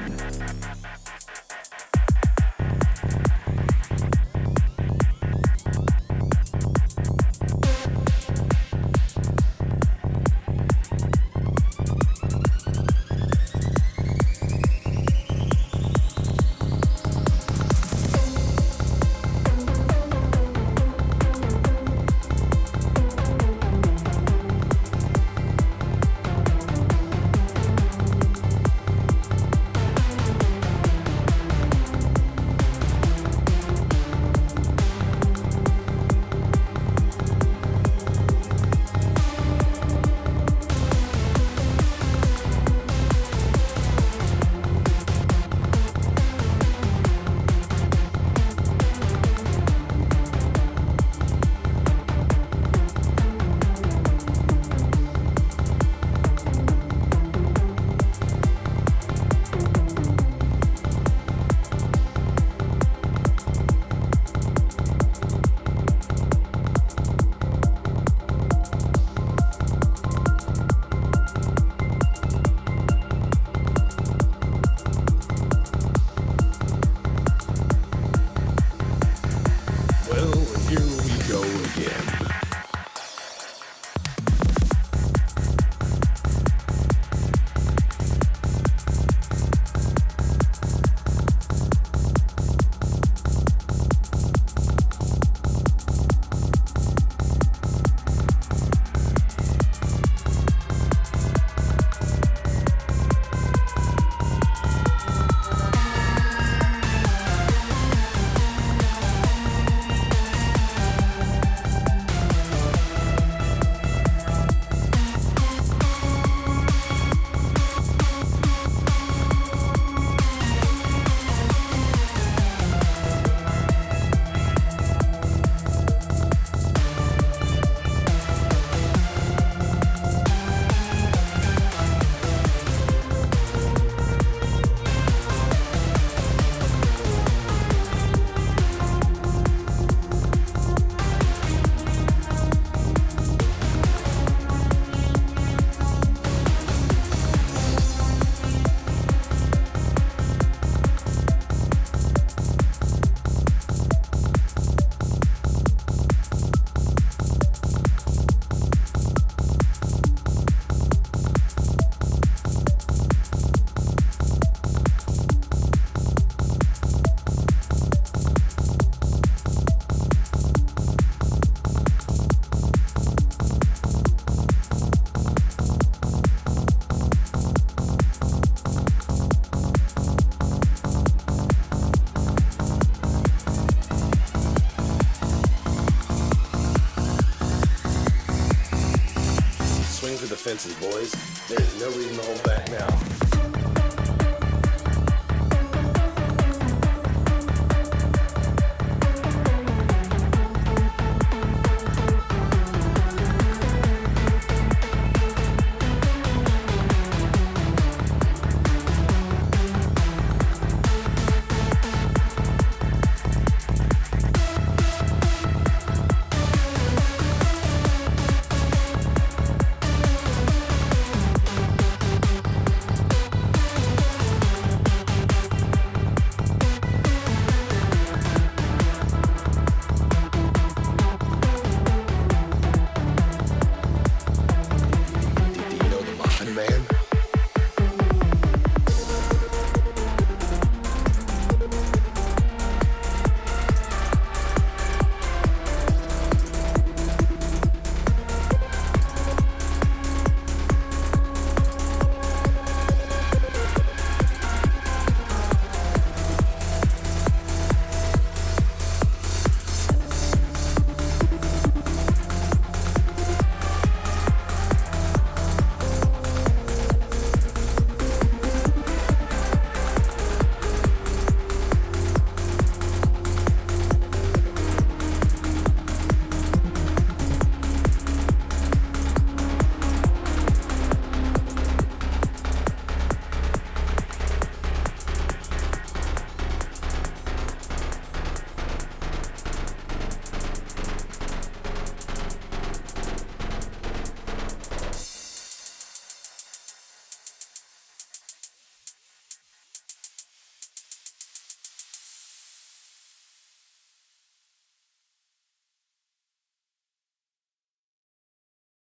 defenses, boys. There's no reason to hold back now.